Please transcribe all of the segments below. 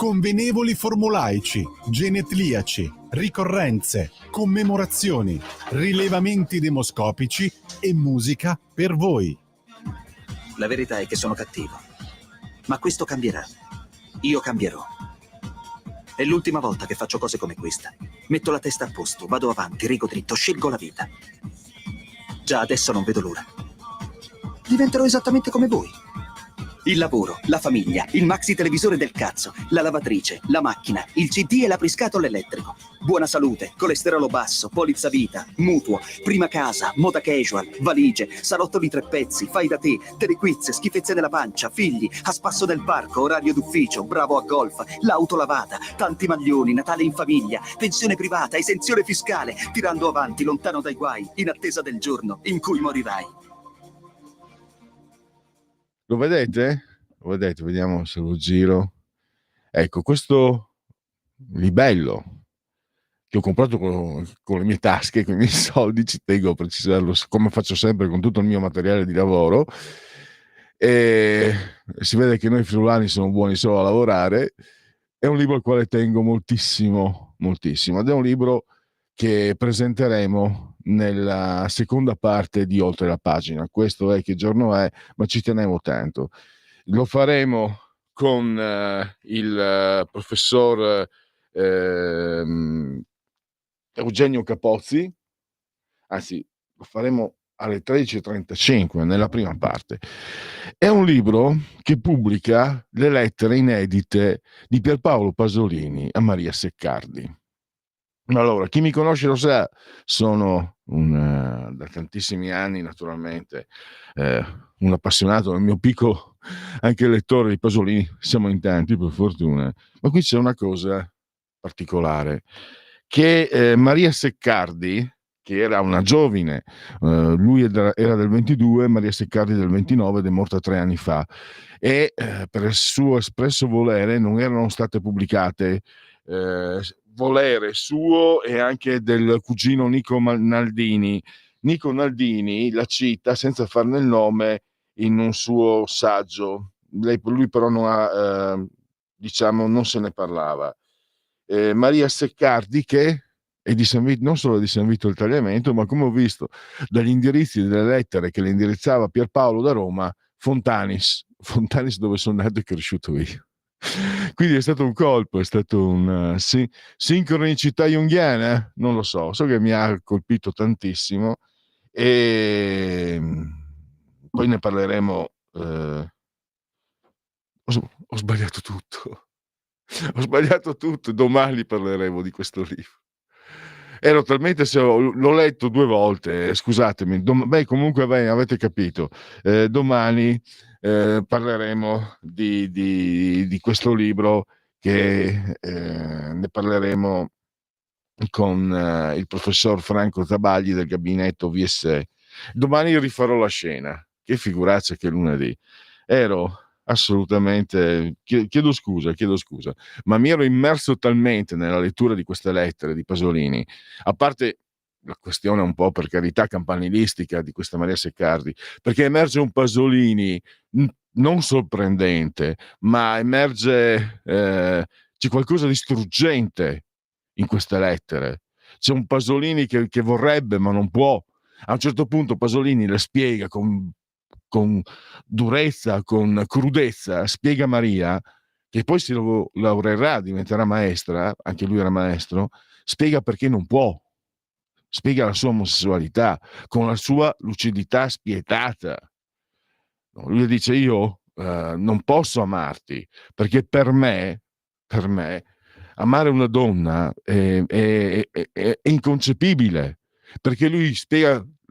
convenevoli formulaici, genetriaci, ricorrenze, commemorazioni, rilevamenti demoscopici e musica per voi. La verità è che sono cattivo, ma questo cambierà. Io cambierò. È l'ultima volta che faccio cose come questa. Metto la testa a posto, vado avanti, rigo dritto, scelgo la vita. Già adesso non vedo l'ora. Diventerò esattamente come voi. Il lavoro, la famiglia, il maxi televisore del cazzo, la lavatrice, la macchina, il CD e l'apriscatole elettrico. Buona salute, colesterolo basso, polizza vita, mutuo, prima casa, moda casual, valigie, salotto di 3 pezzi, fai da te, telequiz, schifezze nella pancia, figli, a spasso del parco, orario d'ufficio, bravo a golf, l'auto lavata, tanti maglioni, Natale in famiglia, pensione privata, esenzione fiscale, tirando avanti, lontano dai guai, in attesa del giorno in cui morirai. Lo vedete? Lo vedete? Vediamo se lo giro. Ecco, questo libello che ho comprato con le mie tasche, con i miei soldi, ci tengo a precisarlo, come faccio sempre con tutto il mio materiale di lavoro. E si vede che noi friulani siamo buoni solo a lavorare. È un libro al quale tengo moltissimo, moltissimo. Ed è un libro che presenteremo nella seconda parte di Oltre la pagina. Questo è Che giorno è, ma ci tenevo tanto. Lo faremo con il professor Eugenio Capozzi, anzi lo faremo alle 13.35 nella prima parte. È un libro che pubblica le lettere inedite di Pierpaolo Pasolini a Maria Seccardi. Allora, chi mi conosce lo sa, sono da tantissimi anni naturalmente un appassionato, nel mio piccolo anche lettore di Pasolini, siamo in tanti per fortuna, ma qui c'è una cosa particolare, che Maria Seccardi, che era una giovine, lui era del 22, Maria Seccardi del 29 ed è morta 3 anni fa, e per il suo espresso volere non erano state pubblicate volere suo e anche del cugino Nico Naldini. Nico Naldini la cita senza farne il nome in un suo saggio. Lui però non ha, diciamo, non se ne parlava. Maria Seccardi, che è di San Vito, non solo di San Vito il Tagliamento, ma come ho visto dagli indirizzi delle lettere che le indirizzava Pierpaolo da Roma, Fontanis dove sono nato e cresciuto io. Quindi è stato un colpo, è stato un sincronicità junghiana, non lo so che mi ha colpito tantissimo e poi ne parleremo. Ho sbagliato tutto, domani parleremo di questo libro. Ero talmente, l'ho letto 2 volte, scusatemi, comunque avete capito, domani parleremo di questo libro, che ne parleremo con il professor Franco Tabagli del gabinetto VSE. Domani rifarò la scena, che figuraccia che lunedì. Ero assolutamente, chiedo scusa, ma mi ero immerso talmente nella lettura di queste lettere di Pasolini, a parte la questione un po', per carità, campanilistica di questa Maria Seccardi, perché emerge un Pasolini non sorprendente, ma emerge c'è qualcosa di struggente in queste lettere. C'è un Pasolini che vorrebbe ma non può. A un certo punto Pasolini le spiega con durezza, con crudezza, spiega a Maria, che poi si laureerà, diventerà maestra, anche lui era maestro, spiega perché non può, spiega la sua omosessualità con la sua lucidità spietata. Lui le dice: io non posso amarti, perché per me amare una donna è inconcepibile, perché lui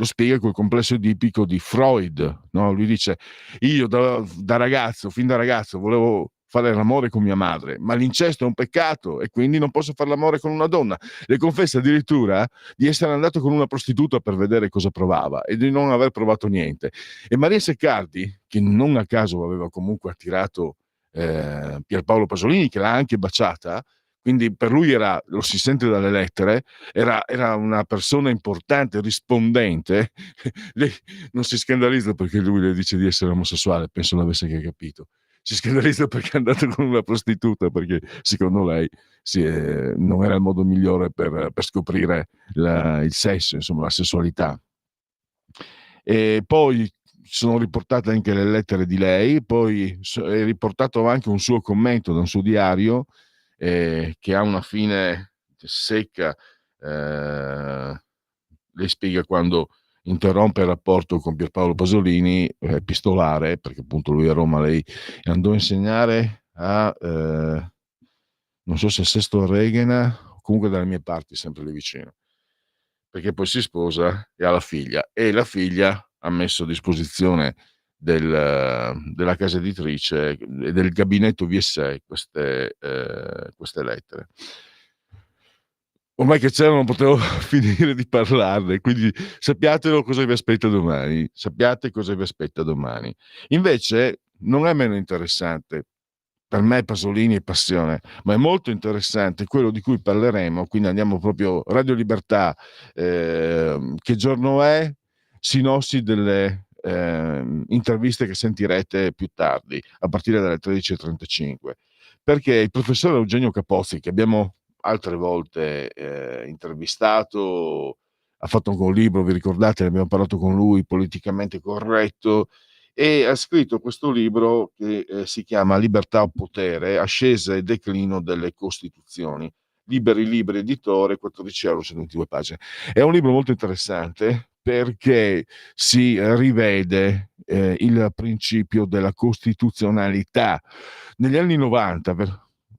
lo spiega col complesso edipico di Freud, no? Lui dice: io da ragazzo, fin da ragazzo, volevo fare l'amore con mia madre, ma l'incesto è un peccato e quindi non posso fare l'amore con una donna. Le confessa addirittura di essere andato con una prostituta per vedere cosa provava e di non aver provato niente. E Maria Seccardi, che non a caso aveva comunque attirato Pierpaolo Pasolini, che l'ha anche baciata, quindi per lui lo si sente dalle lettere, era una persona importante, rispondente. Lei non si scandalizza perché lui le dice di essere omosessuale, penso l'avesse anche capito. si scandalizza perché è andato con una prostituta, perché secondo lei non era il modo migliore per scoprire il sesso, insomma la sessualità. E poi sono riportate anche le lettere di lei, poi è riportato anche un suo commento da un suo diario che ha una fine secca. Lei spiega quando interrompe il rapporto con Pierpaolo Pasolini, epistolare, perché appunto lui a Roma, lei andò a insegnare a non so se a Sesto Reghena, comunque dalle mie parti, sempre lì vicino, perché poi si sposa e ha la figlia, e la figlia ha messo a disposizione della casa editrice e del gabinetto VSA queste lettere. Ormai che c'era non potevo finire di parlarne, quindi sappiatelo cosa vi aspetta domani, sappiate cosa vi aspetta domani. Invece non è meno interessante, per me Pasolini è passione, ma è molto interessante quello di cui parleremo, quindi andiamo proprio Radio Libertà, che giorno è? Sinossi delle interviste che sentirete più tardi, a partire dalle 13.35, perché il professor Eugenio Capozzi, che abbiamo altre volte intervistato, ha fatto anche un libro, vi ricordate, abbiamo parlato con lui, Politicamente corretto, e ha scritto questo libro che si chiama Libertà o potere, ascesa e declino delle Costituzioni, Libri editore, 14 euro, 122 pagine. È un libro molto interessante perché si rivede il principio della costituzionalità. Negli anni 90,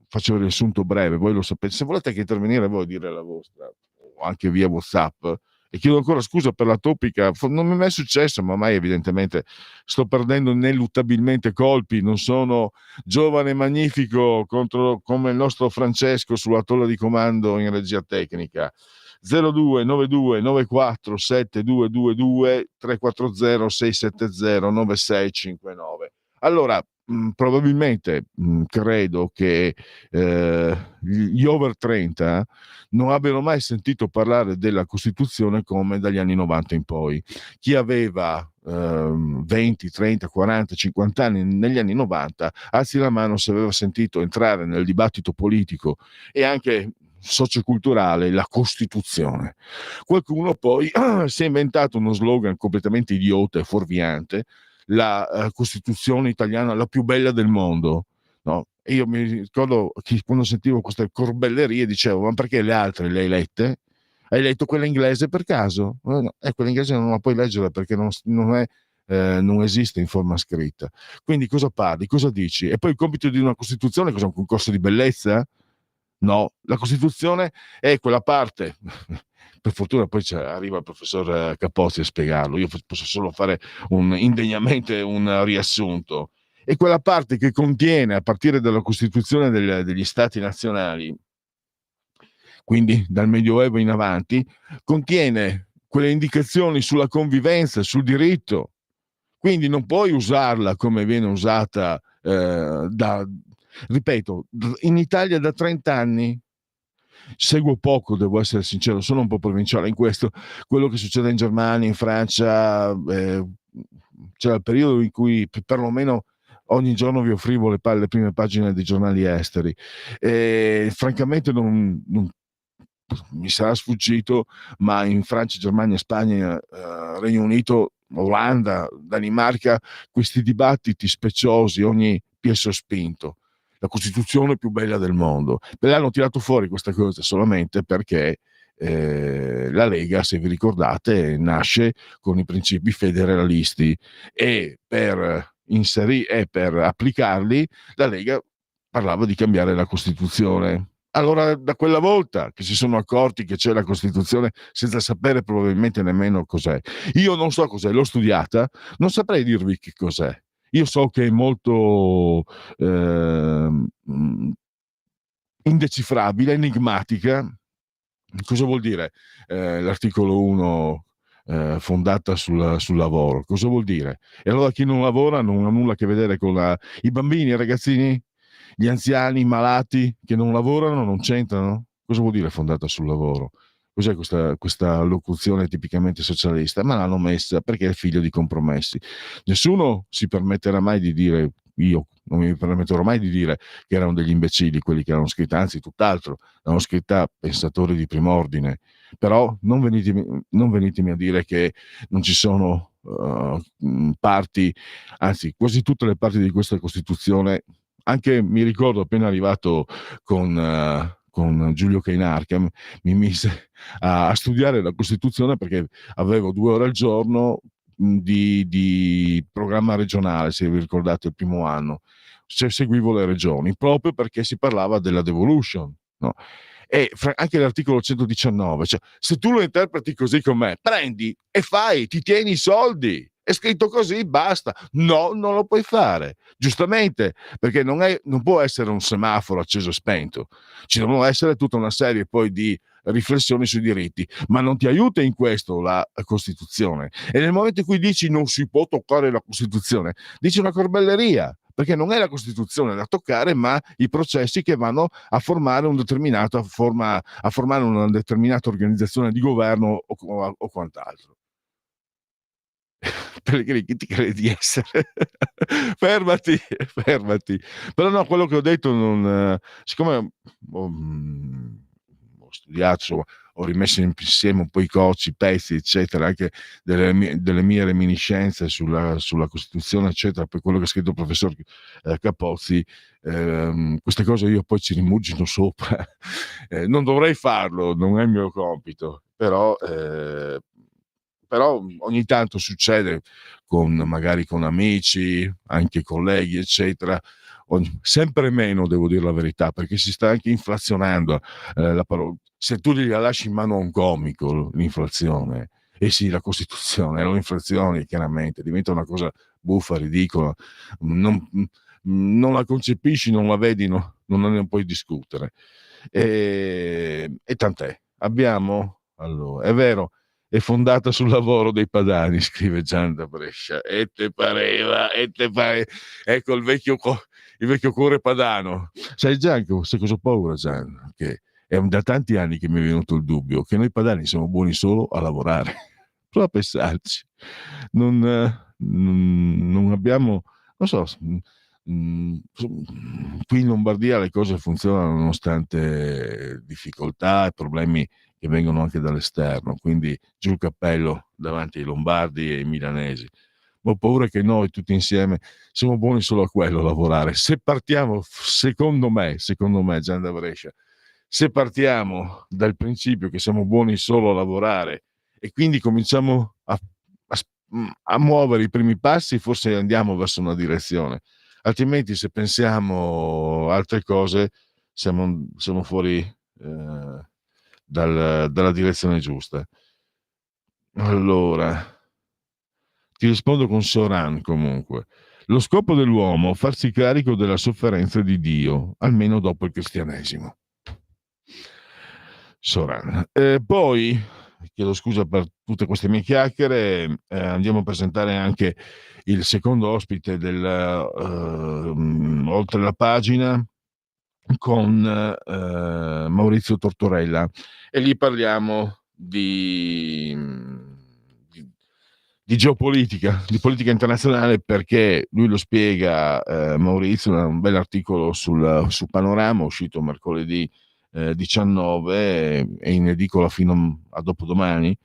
faccio il riassunto breve, voi lo sapete, se volete che intervenire voi dire la vostra, o anche via WhatsApp, e chiedo ancora scusa per la topica, non mi è mai successo, ma ormai evidentemente sto perdendo ineluttabilmente colpi, non sono giovane e magnifico come il nostro Francesco sulla tolla di comando in regia tecnica. 0292 94 7222 340 670 9659. Allora, probabilmente credo che gli over 30 non abbiano mai sentito parlare della Costituzione come dagli anni 90 in poi. Chi aveva 20, 30, 40, 50 anni negli anni 90, alzi la mano se aveva sentito entrare nel dibattito politico e anche socioculturale la Costituzione. Qualcuno poi si è inventato uno slogan completamente idiota e fuorviante: la Costituzione italiana la più bella del mondo, no? E io mi ricordo che quando sentivo queste corbellerie dicevo: ma perché le altre le hai lette? Hai letto quella inglese per caso? No, quella inglese non la puoi leggere perché non esiste in forma scritta. Quindi cosa parli? Cosa dici? E poi il compito di una Costituzione cos'è? Un concorso di bellezza? No, la Costituzione è quella parte, per fortuna poi arriva il professor Capozzi a spiegarlo, io posso solo fare indegnamente un riassunto, è quella parte che contiene, a partire dalla Costituzione degli Stati nazionali, quindi dal Medioevo in avanti, contiene quelle indicazioni sulla convivenza, sul diritto, quindi non puoi usarla come viene usata ripeto, in Italia da 30 anni seguo poco, devo essere sincero, sono un po' provinciale in questo. Quello che succede in Germania, in Francia, c'era il periodo in cui perlomeno ogni giorno vi offrivo le prime pagine dei giornali esteri, e francamente non mi sarà sfuggito, ma in Francia, Germania, Spagna, Regno Unito, Olanda, Danimarca, questi dibattiti speciosi, ogni piè sospinto, la Costituzione più bella del mondo. Ve l'hanno tirato fuori questa cosa solamente perché la Lega, se vi ricordate, nasce con i principi federalisti e per applicarli la Lega parlava di cambiare la Costituzione. Allora, da quella volta che si sono accorti che c'è la Costituzione senza sapere probabilmente nemmeno cos'è. Io non so cos'è, l'ho studiata, non saprei dirvi che cos'è. Io so che è molto indecifrabile, enigmatica. Cosa vuol dire l'articolo 1 fondata sul lavoro? Cosa vuol dire? E allora chi non lavora non ha nulla a che vedere con i bambini, i ragazzini, gli anziani, i malati che non lavorano, non c'entrano? Cosa vuol dire fondata sul lavoro? Cos'è questa locuzione tipicamente socialista? Ma l'hanno messa perché è figlio di compromessi. Nessuno si permetterà mai di dire io non mi permetterò mai di dire che erano degli imbecilli quelli che l'hanno scritta, anzi tutt'altro, l'hanno scritta pensatori di prim'ordine, però non venitemi a dire che non ci sono parti, anzi quasi tutte le parti di questa Costituzione. Anche mi ricordo appena arrivato con Giulio Cainarca mi mise a studiare la Costituzione, perché avevo 2 ore al giorno di programma regionale, se vi ricordate, il primo anno, se seguivo le regioni, proprio perché si parlava della devolution, no? E anche l'articolo 119, cioè, se tu lo interpreti così com'è, prendi e fai, ti tieni i soldi, è scritto così, basta. No, non lo puoi fare, giustamente, perché non può essere un semaforo acceso e spento, ci devono essere tutta una serie poi di riflessioni sui diritti, ma non ti aiuta in questo la Costituzione. E nel momento in cui dici non si può toccare la Costituzione, dici una corbelleria, perché non è la Costituzione da toccare, ma i processi che vanno a formare una determinata forma, a formare una determinata organizzazione di governo o quant'altro. Pellegrini, chi ti credi di essere? fermati. Però no, quello che ho detto non, siccome ho studiato, insomma, ho rimesso insieme un po' i cocci, i pezzi, eccetera, anche delle mie reminiscenze sulla Costituzione, eccetera, per quello che ha scritto il professor Capozzi, queste cose io poi ci rimugino sopra. Non dovrei farlo, non è il mio compito, però ogni tanto succede, magari con amici, anche colleghi, eccetera, sempre meno, devo dire la verità, perché si sta anche inflazionando la parola. Se tu gliela lasci in mano a un comico l'inflazione, e sì, la Costituzione, le inflazioni chiaramente diventa una cosa buffa, ridicola, non la concepisci, non la vedi, non ne puoi discutere, e tant'è. Allora, è vero, è fondata sul lavoro dei padani, scrive Gian da Brescia, e te pareva, ecco il vecchio cuore padano. Sai Gian, sai cosa ho paura, Gian? Che è da tanti anni che mi è venuto il dubbio che noi padani siamo buoni solo a lavorare. Prova a pensarci, non abbiamo, non so, qui in Lombardia le cose funzionano nonostante difficoltà e problemi che vengono anche dall'esterno, quindi giù il cappello davanti ai lombardi e ai milanesi. Ho paura che noi tutti insieme siamo buoni solo a quello, a lavorare. Se partiamo, secondo me Gian da Brescia, se partiamo dal principio che siamo buoni solo a lavorare e quindi cominciamo a muovere i primi passi, forse andiamo verso una direzione. Altrimenti, se pensiamo altre cose, siamo fuori dalla direzione giusta. Allora, ti rispondo con Soran comunque. Lo scopo dell'uomo è farsi carico della sofferenza di Dio, almeno dopo il cristianesimo. Soran. Poi, chiedo scusa per tutte queste mie chiacchiere, andiamo a presentare anche il secondo ospite oltre la pagina, con Maurizio Tortorella, e lì parliamo di geopolitica, di politica internazionale, perché lui lo spiega, Maurizio, un bel articolo su Panorama uscito mercoledì 19 e in edicola fino a dopodomani.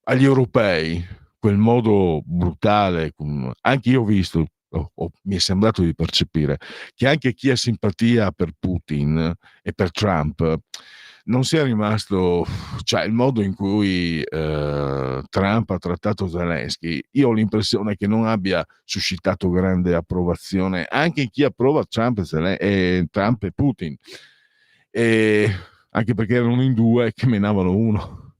Agli europei quel modo brutale, anche io ho visto, mi è sembrato di percepire che anche chi ha simpatia per Putin e per Trump non sia rimasto, cioè il modo in cui Trump ha trattato Zelensky, io ho l'impressione che non abbia suscitato grande approvazione anche in chi approva Trump e Putin, e anche perché erano in due che menavano uno.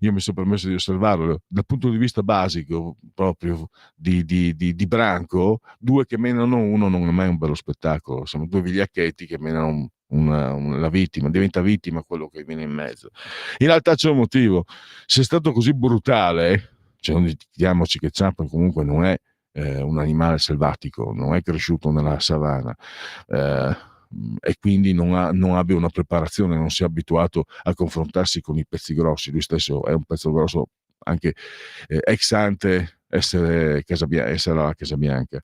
Io mi sono permesso di osservarlo dal punto di vista basico, proprio di branco. Due che menano uno non è mai un bello spettacolo, sono due vigliacchetti che menano la vittima, diventa vittima quello che viene in mezzo. In realtà c'è un motivo: se è stato così brutale, cioè non dimentichiamoci che Trump comunque non è un animale selvatico, non è cresciuto nella savana, e quindi non abbia una preparazione, non si è abituato a confrontarsi con i pezzi grossi. Lui stesso è un pezzo grosso, anche ex ante essere alla Casa Bianca.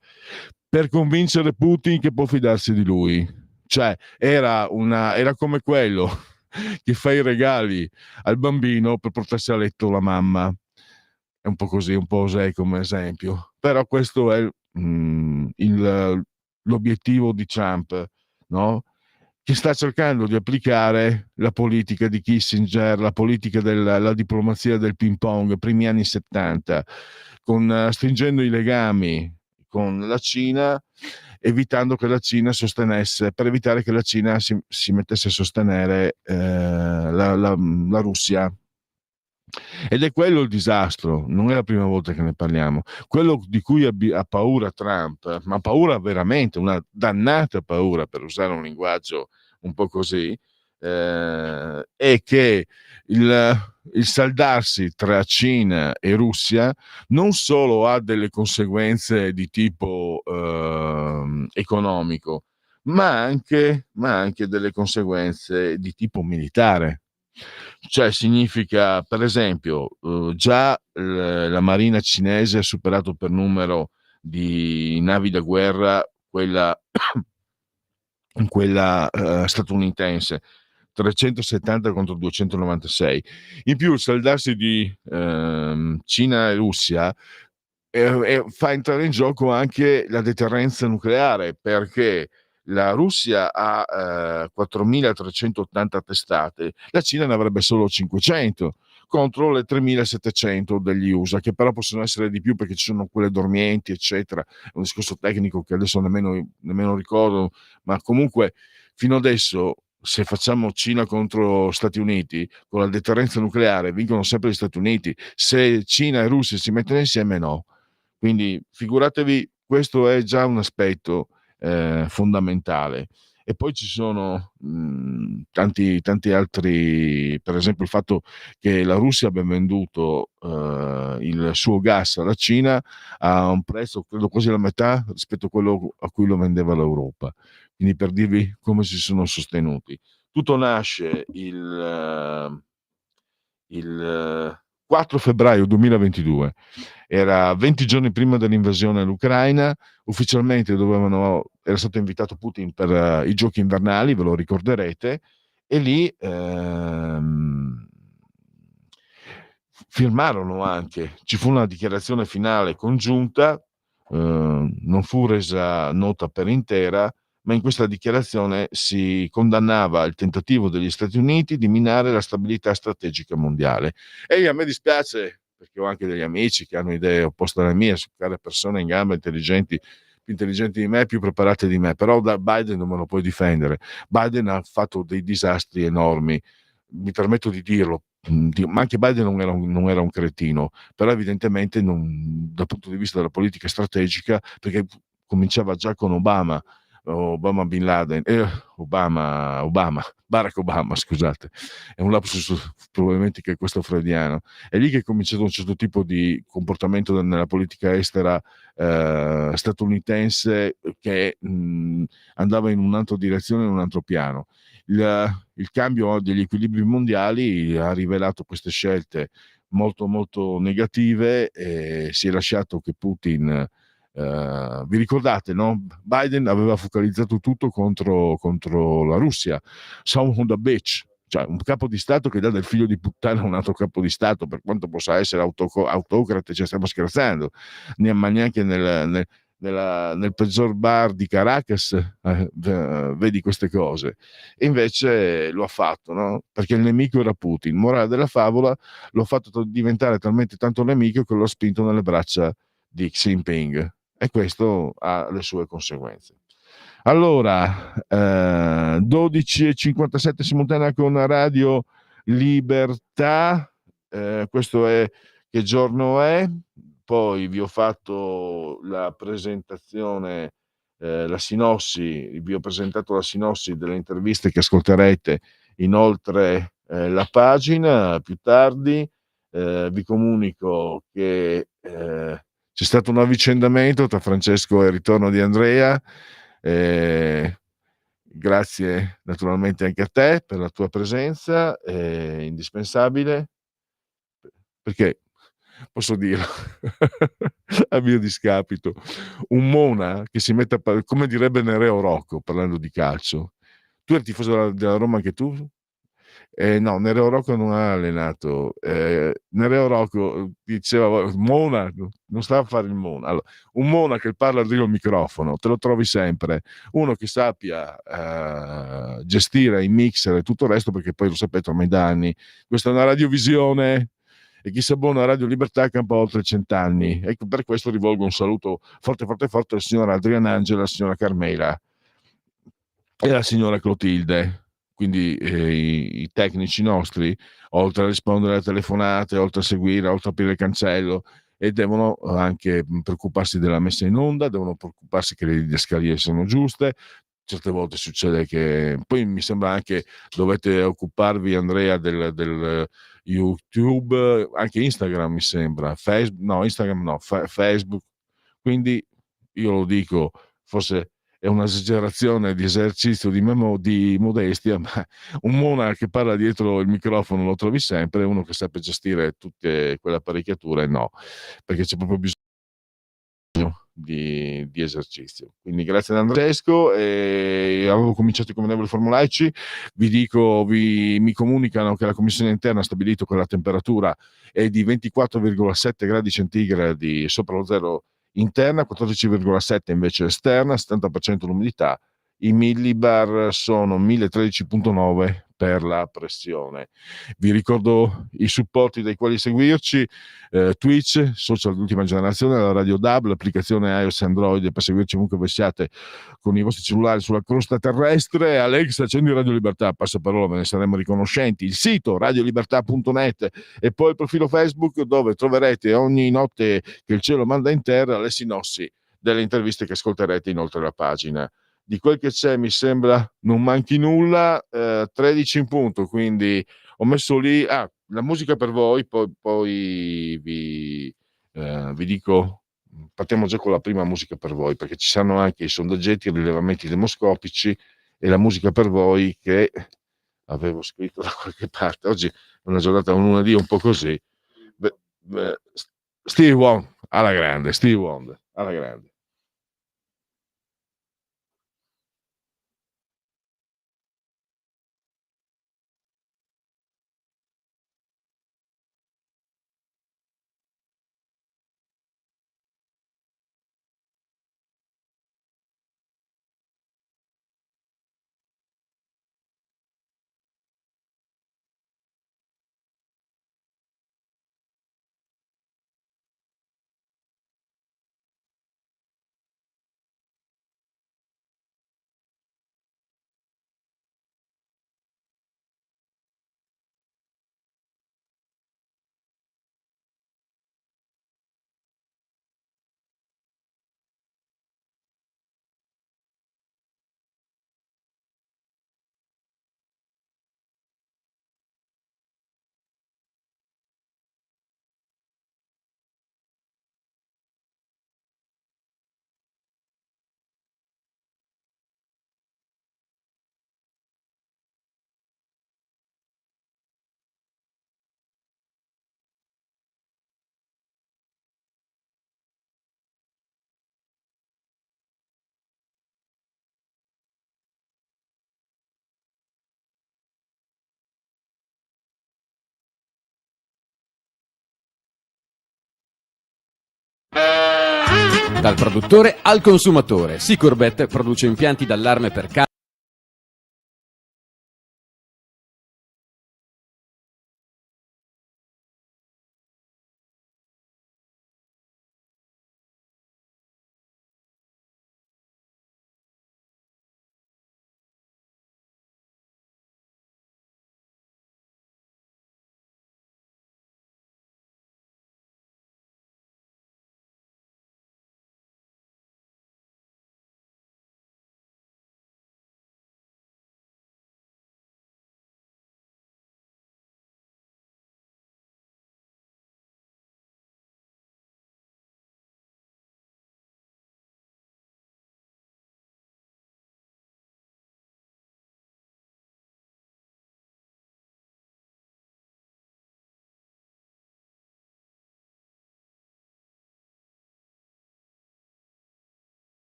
per convincere Putin che può fidarsi di lui. Cioè, era come quello che fa i regali al bambino per portarsi a letto la mamma. È un po' così, un po' osè come esempio. Però questo è l'obiettivo di Trump, no? Che sta cercando di applicare la politica di Kissinger, la politica della diplomazia del ping pong, primi anni 70, stringendo i legami con la Cina, evitando che la Cina sostenesse, per evitare che la Cina si mettesse a sostenere la Russia. Ed è quello il disastro, non è la prima volta che ne parliamo. Quello di cui ha paura Trump, ma paura veramente, una dannata paura, per usare un linguaggio un po' così, è che il saldarsi tra Cina e Russia non solo ha delle conseguenze di tipo economico, ma anche delle conseguenze di tipo militare. Cioè significa, per esempio, già la marina cinese ha superato per numero di navi da guerra quella statunitense, 370 contro 296. In più il saldarsi di Cina e Russia fa entrare in gioco anche la deterrenza nucleare, perché la Russia ha 4.380 testate, la Cina ne avrebbe solo 500 contro le 3.700 degli USA, che però possono essere di più perché ci sono quelle dormienti, eccetera. È un discorso tecnico che adesso nemmeno ricordo, ma comunque fino adesso, se facciamo Cina contro Stati Uniti, con la deterrenza nucleare vincono sempre gli Stati Uniti. Se Cina e Russia si mettono insieme, no. Quindi figuratevi, questo è già un aspetto fondamentale. E poi ci sono tanti altri, per esempio il fatto che la Russia abbia venduto il suo gas alla Cina a un prezzo credo quasi la metà rispetto a quello a cui lo vendeva l'Europa. Quindi per dirvi come si sono sostenuti. Tutto nasce il 4 febbraio 2022, era 20 giorni prima dell'invasione all'Ucraina. Ufficialmente era stato invitato Putin per i giochi invernali, ve lo ricorderete, e lì firmarono anche, ci fu una dichiarazione finale congiunta, non fu resa nota per intera, ma in questa dichiarazione si condannava il tentativo degli Stati Uniti di minare la stabilità strategica mondiale. E a me dispiace, perché ho anche degli amici che hanno idee opposte alle mie, su persone in gamba intelligenti, più intelligenti di me, più preparate di me, però da Biden non me lo puoi difendere. Biden ha fatto dei disastri enormi, mi permetto di dirlo, ma anche Biden non era un cretino, però evidentemente dal punto di vista della politica strategica, perché cominciava già con Obama Bin Laden, Barack Obama, scusate, è un lapsus probabilmente che è questo freudiano, è lì che è cominciato un certo tipo di comportamento nella politica estera statunitense che andava in un'altra direzione, in un altro piano. Il cambio degli equilibri mondiali ha rivelato queste scelte molto molto negative e si è lasciato che Putin vi ricordate, no? Biden aveva focalizzato tutto contro la Russia, son on the beach, cioè un capo di Stato che dà del figlio di puttana a un altro capo di Stato, per quanto possa essere autocrate, ci stiamo scherzando, ma neanche nel peggior bar di Caracas vedi queste cose. E invece lo ha fatto, no? Perché il nemico era Putin. Morale della favola, l'ho fatto diventare talmente tanto nemico che l'ho spinto nelle braccia di Xi Jinping, e questo ha le sue conseguenze. Allora, 12:57 simultanea con Radio Libertà, questo è che giorno è, poi vi ho fatto la presentazione, la sinossi, vi ho presentato la sinossi delle interviste che ascolterete, inoltre la pagina più tardi. Vi comunico che c'è stato un avvicendamento tra Francesco e il ritorno di Andrea. Grazie naturalmente anche a te per la tua presenza, indispensabile, perché posso dirlo a mio discapito, un Mona che si mette come direbbe Nereo Rocco parlando di calcio. Tu eri tifoso della Roma anche tu? No, Nereo Rocco non ha allenato. Nereo Rocco diceva Mona, non stava a fare il Mona. Allora, un Mona che parla al microfono, te lo trovi sempre. Uno che sappia gestire i mixer e tutto il resto, perché poi lo sapete ormai da anni. Questa è una radiovisione e chi si abbona a Radio Libertà campa oltre 100 anni. Ecco, per questo rivolgo un saluto forte, forte, forte alla signora Adriana Angela, alla signora Carmela e alla signora Clotilde. Quindi i tecnici nostri, oltre a rispondere alle telefonate, oltre a seguire, oltre a aprire il cancello, e devono anche preoccuparsi della messa in onda, devono preoccuparsi che le didascalie siano giuste. Certe volte succede che poi mi sembra anche dovete occuparvi, Andrea, del YouTube, anche Instagram mi sembra, Facebook, no, Instagram no, Facebook. Quindi io lo dico, forse è un'esagerazione di esercizio di modestia, ma un Mona che parla dietro il microfono lo trovi sempre, uno che sappia gestire tutte quelle apparecchiature no, perché c'è proprio bisogno di esercizio. Quindi grazie ad Andresco, avevo cominciato i convenevoli formulaici, mi comunicano che la commissione interna ha stabilito che la temperatura è di 24,7 gradi centigradi sopra lo zero interna, 14,7 invece esterna, 70% l'umidità, i millibar sono 1013,9 per la pressione. Vi ricordo i supporti dai quali seguirci: Twitch, social di ultima generazione, la Radio DAB, l'applicazione iOS e Android per seguirci ovunque voi siate con i vostri cellulari sulla crosta terrestre. Alexa, accendi Radio Libertà, passaparola, ve ne saremo riconoscenti. Il sito radiolibertà.net e poi il profilo Facebook, dove troverete ogni notte che il cielo manda in terra le sinossi delle interviste che ascolterete inoltre la pagina. Di quel che c'è mi sembra non manchi nulla. 13 in punto, quindi ho messo lì la musica per voi, poi vi dico, partiamo già con la prima musica per voi, perché ci saranno anche i sondaggetti, i rilevamenti demoscopici e la musica per voi che avevo scritto da qualche parte. Oggi è una giornata, un lunedì un po' così. Steve Wonder alla grande, Steve Wonder alla grande. Dal produttore al consumatore, Sicorbet produce impianti d'allarme per casa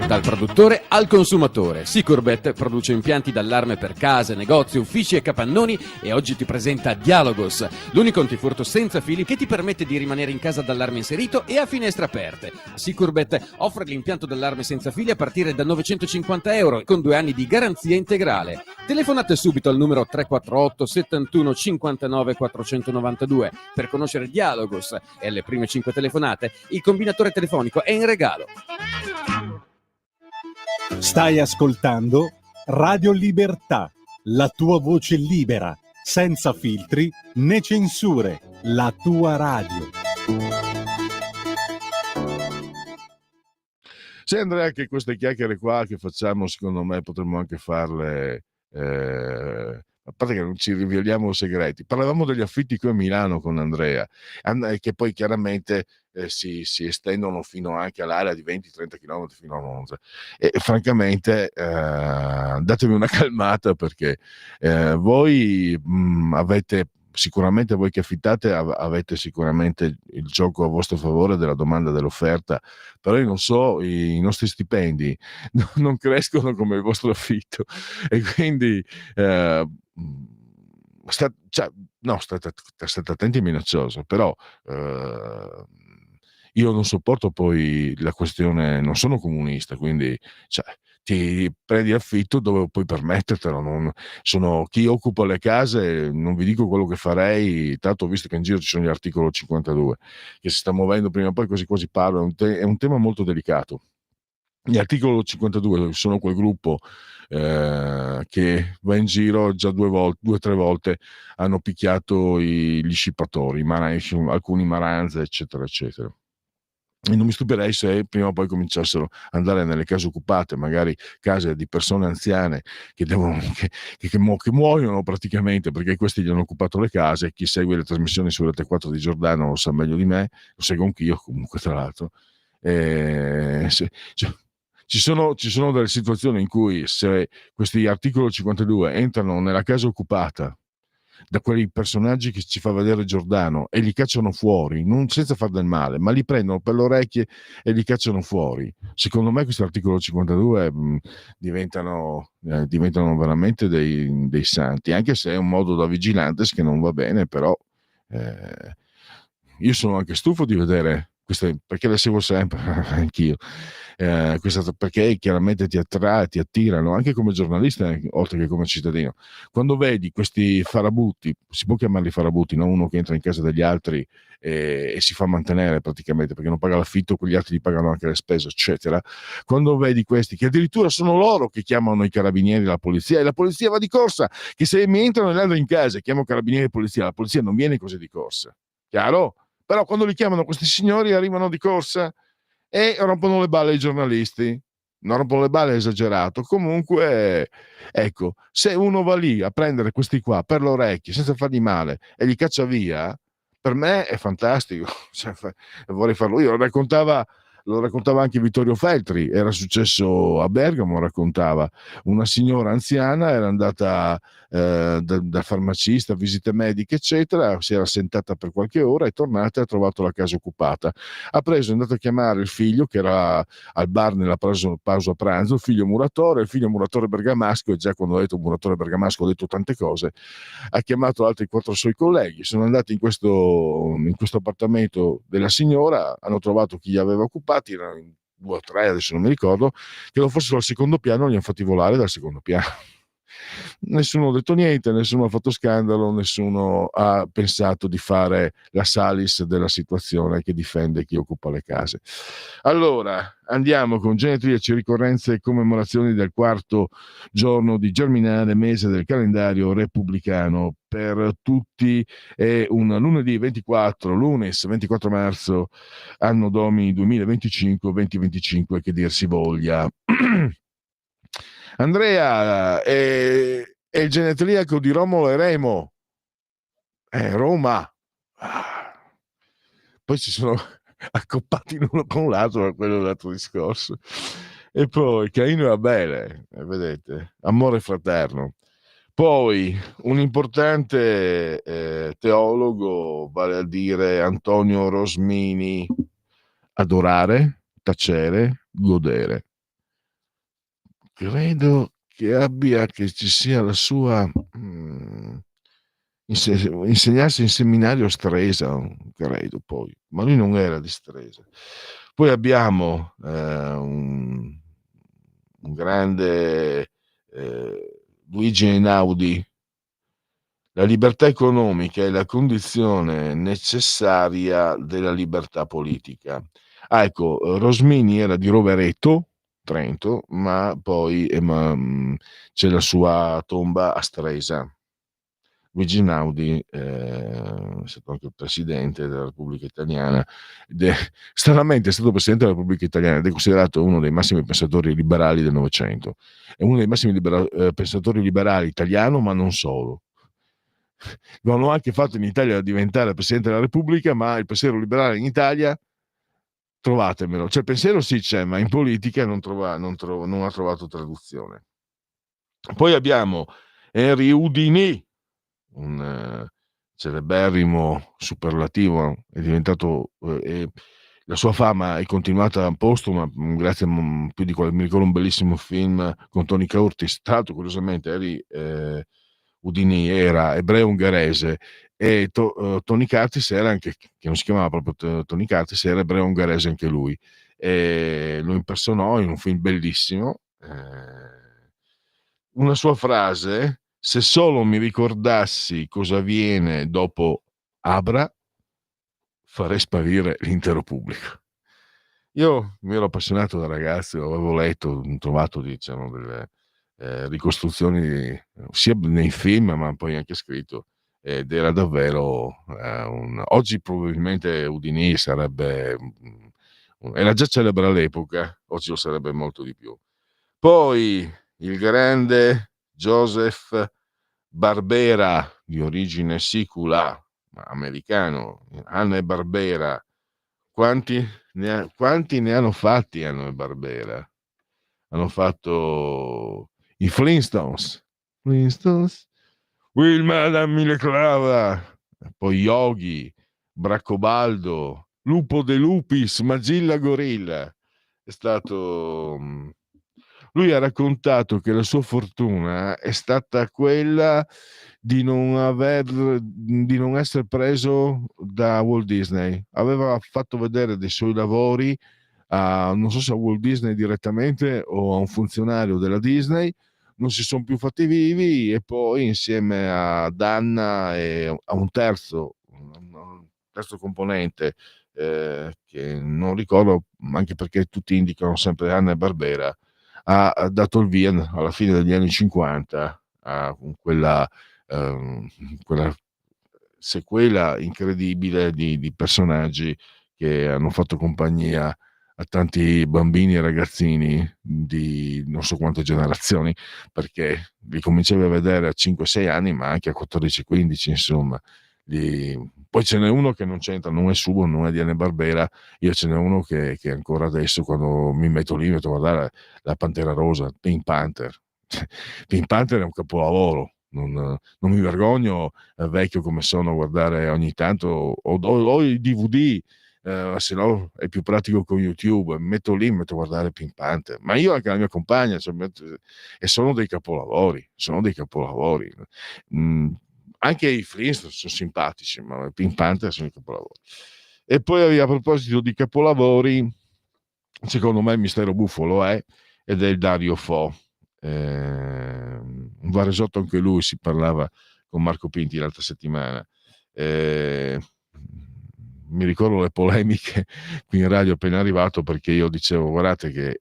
Dal produttore al consumatore, Sicorbet produce impianti d'allarme per case, negozi, uffici e capannoni e oggi ti presenta Dialogos, l'unico antifurto senza fili che ti permette di rimanere in casa d'allarme inserito e a finestre aperte. Sicorbet offre l'impianto d'allarme senza fili a partire da €950 con 2 anni di garanzia integrale. Telefonate subito al numero 348 71 59 492 per conoscere Dialogos e alle prime 5 telefonate il combinatore telefonico è in regalo. Stai ascoltando Radio Libertà, la tua voce libera, senza filtri né censure, la tua radio. Sì, Andrea, che queste chiacchiere qua che facciamo, secondo me, potremmo anche farle, a parte che non ci riveliamo segreti. Parlavamo degli affitti qui a Milano con Andrea, che poi chiaramente si estendono fino anche all'area di 20-30 km fino a Monza. E francamente, datevi una calmata perché voi avete sicuramente, voi che affittate avete sicuramente il gioco a vostro favore della domanda e dell'offerta, però io non so, i nostri stipendi non crescono come il vostro affitto e quindi state attenti, è minaccioso, però io non sopporto poi la questione, non sono comunista, quindi cioè, ti prendi affitto dove puoi permettertelo. Sono chi occupa le case, non vi dico quello che farei, tanto ho visto che in giro ci sono gli articolo 52 che si sta muovendo prima o poi, così quasi parlo, è un tema molto delicato. Gli articolo 52 sono quel gruppo che va in giro già 2 o 3 volte, hanno picchiato gli scippatori, alcuni Maranza, eccetera, eccetera. E non mi stupirei se prima o poi cominciassero ad andare nelle case occupate, magari case di persone anziane che muoiono praticamente perché questi gli hanno occupato le case. Chi segue le trasmissioni su Rete 4 di Giordano lo sa meglio di me, lo seguo anch'io comunque, tra l'altro. Ci sono delle situazioni in cui, se questi articolo 52 entrano nella casa occupata da quei personaggi che ci fa vedere Giordano e li cacciano fuori, non senza far del male, ma li prendono per le orecchie e li cacciano fuori, secondo me questo articolo 52 diventano veramente dei santi, anche se è un modo da vigilantes che non va bene, però io sono anche stufo di vedere queste, perché le seguo sempre anch'io, perché chiaramente ti attirano anche come giornalista oltre che come cittadino. Quando vedi questi farabutti, si può chiamarli farabutti, no? Uno che entra in casa degli altri e si fa mantenere praticamente perché non paga l'affitto, quegli altri gli pagano anche le spese, eccetera. Quando vedi questi che addirittura sono loro che chiamano i carabinieri e la polizia, e la polizia va di corsa, che se mi entrano e ladro in casa e chiamo carabinieri e polizia, la polizia non viene così di corsa, chiaro? Però quando li chiamano questi signori arrivano di corsa e rompono le balle ai giornalisti. Non rompono le balle, è esagerato. Comunque, ecco, se uno va lì a prendere questi qua per le orecchie senza fargli male e li caccia via, per me è fantastico. Cioè, vorrei farlo io. Lo raccontava anche Vittorio Feltri, era successo a Bergamo, raccontava una signora anziana, era andata dal farmacista, visite mediche eccetera, si era sentata per qualche ora, è tornata e ha trovato la casa occupata, è andato a chiamare il figlio che era al bar nella pausa pranzo, il figlio muratore bergamasco, e già quando ho detto muratore bergamasco ho detto tante cose, ha chiamato altri 4 suoi colleghi, sono andati in questo appartamento della signora, hanno trovato chi li aveva occupati, erano in 2 o 3, adesso non mi ricordo, che lo fossero al secondo piano, li hanno fatti volare dal secondo piano. Nessuno ha detto niente, nessuno ha fatto scandalo, nessuno ha pensato di fare la Salis della situazione che difende chi occupa le case. Allora, andiamo con genetriaci, ricorrenze e commemorazioni del 4° giorno di Germinale, mese del calendario repubblicano. Per tutti è un lunes 24 marzo, anno domini 2025, che dir si voglia. Andrea, è il genetriaco di Romolo e Remo. Roma. Poi si sono accoppati l'uno con l'altro, per quello dell'altro discorso. E poi Caino e Abele, vedete, amore fraterno. Poi un importante teologo, vale a dire Antonio Rosmini, adorare, tacere, godere. credo che ci sia la sua insegnarsi in seminario a Stresa, credo poi, ma lui non era di Stresa. Poi abbiamo un grande Luigi Einaudi. La libertà economica è la condizione necessaria della libertà politica. Ecco, Rosmini era di Rovereto, Trento, ma poi c'è la sua tomba a Stresa. Luigi Einaudi è stato anche il presidente della Repubblica Italiana, stranamente è stato presidente della Repubblica Italiana ed è considerato uno dei massimi pensatori liberali del Novecento. È uno dei massimi pensatori liberali italiano, ma non solo. Lo hanno anche fatto in Italia diventare Presidente della Repubblica, ma il pensiero liberale in Italia, trovatemelo. Cioè il pensiero sì c'è, ma in politica non ha trovato traduzione. Poi abbiamo Henry Houdini, un celeberrimo superlativo, è diventato... la sua fama è continuata postuma grazie a più di mi ricordo un bellissimo film con Tony Curtis. Tra l'altro, curiosamente, Houdini era ebreo ungherese e Tony Curtis era anche, che non si chiamava proprio Tony Curtis, era ebreo ungherese anche lui, e lo impersonò in un film bellissimo. Una sua frase: se solo mi ricordassi cosa avviene dopo Abra, farei sparire l'intero pubblico. Io mi ero appassionato da ragazzo, avevo letto, trovato diciamo delle ricostruzioni sia nei film ma poi anche scritto, ed era davvero oggi probabilmente Houdini sarebbe era già celebre all'epoca, oggi lo sarebbe molto di più. Poi il grande Joseph Barbera, di origine sicula, ma americano, Hanna-Barbera. Quanti ne hanno fatti Hanna-Barbera? Hanno fatto i Flintstones, Wilma dammi le clava, poi Yogi, Bracobaldo, Lupo De Lupis, Magilla Gorilla. È stato... Lui ha raccontato che la sua fortuna è stata quella di non essere preso da Walt Disney. Aveva fatto vedere dei suoi lavori non so se a Walt Disney direttamente o a un funzionario della Disney, non si sono più fatti vivi, e poi insieme a Danna e a un terzo componente che non ricordo, anche perché tutti indicano sempre Hanna-Barbera, ha dato il via alla fine degli anni 50 a quella sequela incredibile di personaggi che hanno fatto compagnia a tanti bambini e ragazzini di non so quante generazioni, perché li cominciavi a vedere a 5-6 anni, ma anche a 14-15, insomma. Poi ce n'è uno che non c'entra, non è suo, non è di Hanna-Barbera. Io ce n'è uno che ancora adesso, quando mi metto lì, metto a guardare la Pantera Rosa, Pink Panther. Pink Panther è un capolavoro, non mi vergogno, vecchio come sono, a guardare ogni tanto o i DVD. Se no è più pratico con YouTube, metto lì, metto a guardare Pink Panther, ma io anche la mia compagna, cioè, e sono dei capolavori. Anche i Flintstones sono simpatici, ma Pink Panther sono i capolavori. E poi a proposito di capolavori, secondo me il Mistero Buffo lo è, ed è il Dario Fo. Un Varesotto, anche lui, si parlava con Marco Pinti l'altra settimana. Mi ricordo le polemiche qui in radio appena arrivato, perché io dicevo: guardate che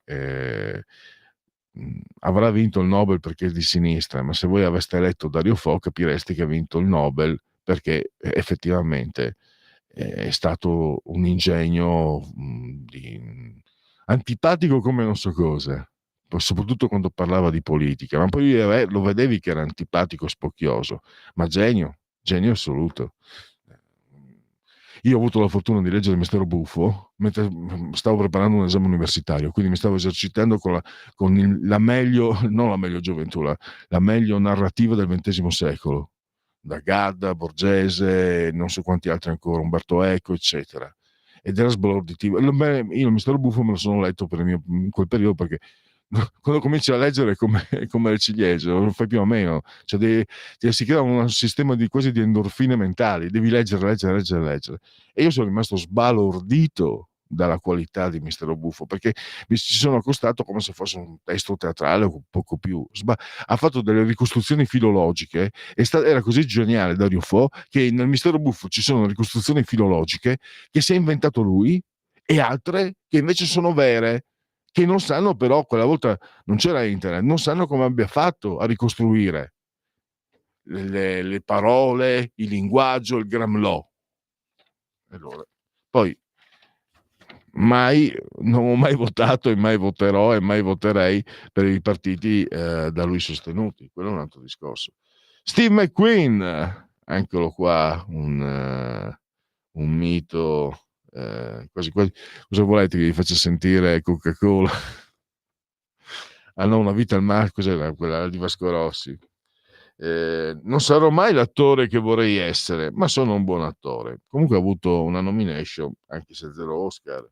avrà vinto il Nobel perché è di sinistra, ma se voi aveste letto Dario Fo capireste che ha vinto il Nobel perché effettivamente è stato un ingegno antipatico come non so cosa, soprattutto quando parlava di politica, ma poi lo vedevi che era antipatico, spocchioso, ma genio assoluto. Io ho avuto la fortuna di leggere il Mistero Buffo mentre stavo preparando un esame universitario, quindi mi stavo esercitando con la meglio, non la meglio gioventù, la meglio narrativa del XX secolo, da Gadda, Borgese, non so quanti altri ancora, Umberto Eco, eccetera. Ed era sbalorditivo. Io il Mistero Buffo me lo sono letto in quel periodo, perché quando cominci a leggere come il ciliegio, non fai più a meno, cioè si crea un sistema quasi di endorfine mentali, devi leggere, leggere, leggere, leggere. E io sono rimasto sbalordito dalla qualità di Mistero Buffo, perché mi ci sono accostato come se fosse un testo teatrale o poco più. Ha fatto delle ricostruzioni filologiche, era così geniale Dario Fo che nel Mistero Buffo ci sono ricostruzioni filologiche che si è inventato lui e altre che invece sono vere, che non sanno però, quella volta non c'era internet, non sanno come abbia fatto a ricostruire le parole, il linguaggio, il Gramlò. Allora, poi non ho mai votato e mai voterò e mai voterei per i partiti da lui sostenuti, quello è un altro discorso. Steve McQueen, eccolo qua, un mito, quasi quasi. Cosa volete che vi faccia sentire Coca-Cola? Ah no, Una vita al mare, cos'era quella di Vasco Rossi? Non sarò mai l'attore che vorrei essere, ma sono un buon attore. Comunque ho avuto una nomination, anche se 0 Oscar.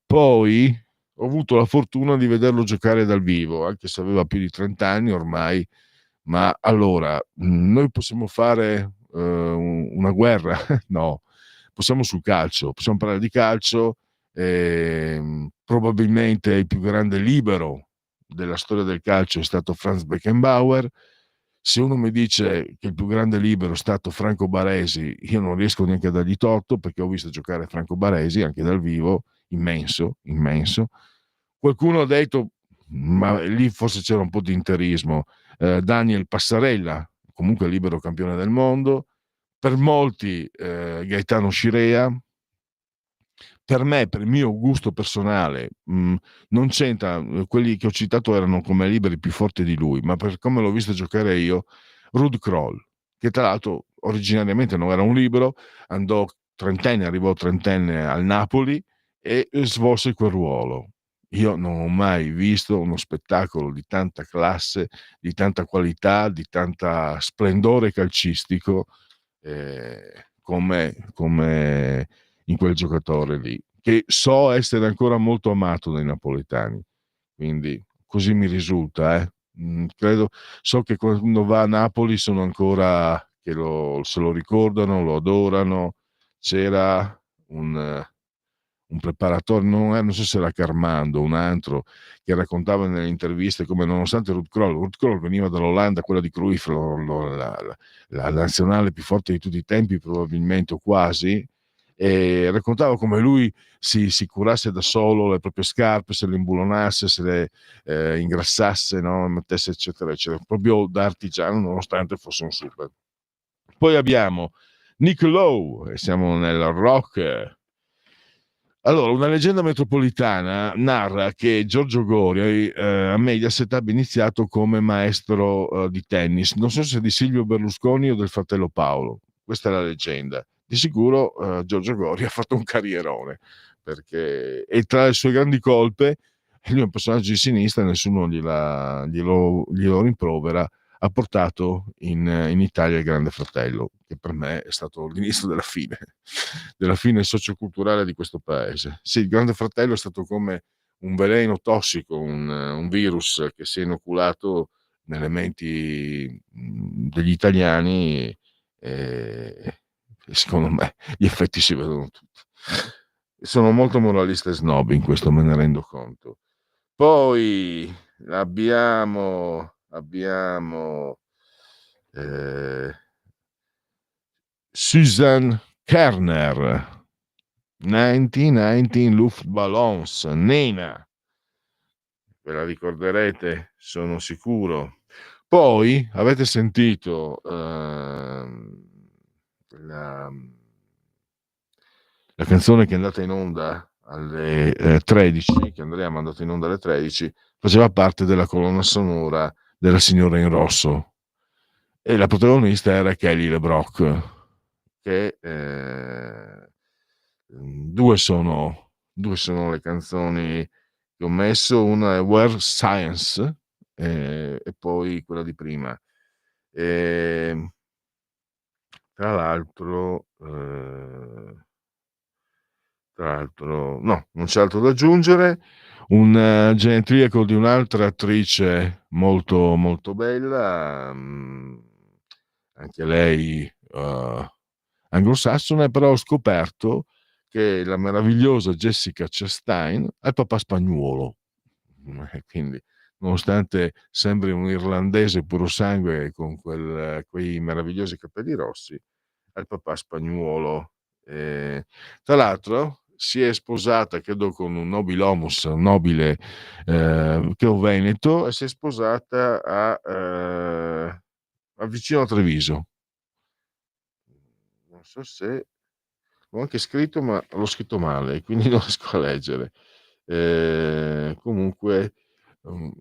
Poi ho avuto la fortuna di vederlo giocare dal vivo, anche se aveva più di 30 anni ormai. Ma allora, noi possiamo fare una guerra? No, possiamo sul calcio, possiamo parlare di calcio. Probabilmente il più grande libero della storia del calcio è stato Franz Beckenbauer. Se uno mi dice che il più grande libero è stato Franco Baresi, io non riesco neanche a dargli torto, perché ho visto giocare Franco Baresi anche dal vivo, immenso, immenso. Qualcuno ha detto, ma lì forse c'era un po' di interismo, Daniel Passarella, comunque libero campione del mondo, per molti Gaetano Scirea. Per me, per il mio gusto personale, non c'entra, quelli che ho citato erano come liberi più forti di lui, ma per come l'ho visto giocare io, Rud Kroll, che tra l'altro originariamente non era un libero, arrivò trentenne al Napoli e svolse quel ruolo. Io non ho mai visto uno spettacolo di tanta classe, di tanta qualità, di tanta splendore calcistico come in quel giocatore lì, che so essere ancora molto amato dai napoletani, quindi così mi risulta. So che quando va a Napoli sono ancora che se lo ricordano, lo adorano. C'era un preparatore, non so se era Carmando, un altro, che raccontava nelle interviste come, nonostante Ruud Krol veniva dall'Olanda, quella di Cruyff, la nazionale più forte di tutti i tempi probabilmente, o quasi, e raccontava come lui si curasse da solo le proprie scarpe, se le imbulonasse, se le ingrassasse, no? Mettesse eccetera eccetera, proprio da artigiano, nonostante fosse un super. Poi abbiamo Nick Lowe, e siamo nel rock. Allora, una leggenda metropolitana narra che Giorgio Gori a Mediaset abbia iniziato come maestro di tennis, non so se di Silvio Berlusconi o del fratello Paolo, questa è la leggenda. Di sicuro Giorgio Gori ha fatto un carrierone, perché e tra le sue grandi colpe, lui è un personaggio di sinistra, nessuno glielo rimprovera, ha portato in Italia il Grande Fratello, che per me è stato l'inizio della fine socioculturale di questo paese. Sì, il Grande Fratello è stato come un veleno tossico, un virus che si è inoculato nelle menti degli italiani, e secondo me gli effetti si vedono tutti. Sono molto moralista e snob in questo, me ne rendo conto. Poi abbiamo eh, Susan Kerner, 1919 Luftballons, Nena, ve la ricorderete, sono sicuro. Poi avete sentito la canzone che è andata in onda alle 13, che Andrea ha mandato in onda alle 13, faceva parte della colonna sonora della Signora in Rosso, e la protagonista era Kelly LeBrock, che due sono le canzoni che ho messo, una è Where Science e poi quella di prima. E, tra l'altro tra l'altro, no, non c'è altro da aggiungere. Un genetriaco di un'altra attrice molto, molto bella, anche lei anglosassone, però ho scoperto che la meravigliosa Jessica Chastain è il papà spagnuolo. Quindi, nonostante sembri un irlandese puro sangue con quei meravigliosi capelli rossi, è il papà spagnuolo. Tra l'altro si è sposata, credo, con un nobilomus, un nobile che è un veneto, e si è sposata a vicino a Treviso. Non so se l'ho anche scritto, ma l'ho scritto male, quindi non riesco a leggere. Comunque,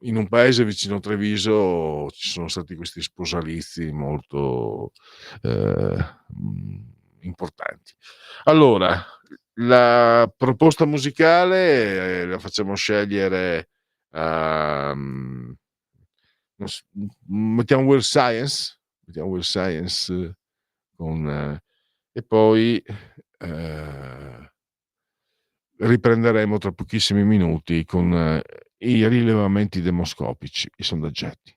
in un paese vicino a Treviso ci sono stati questi sposalizi molto eh, mh, importanti. Allora, la proposta musicale la facciamo scegliere. ehm, non s- mettiamo Will Science, con, e poi riprenderemo tra pochissimi minuti con i rilevamenti demoscopici, i sondaggetti.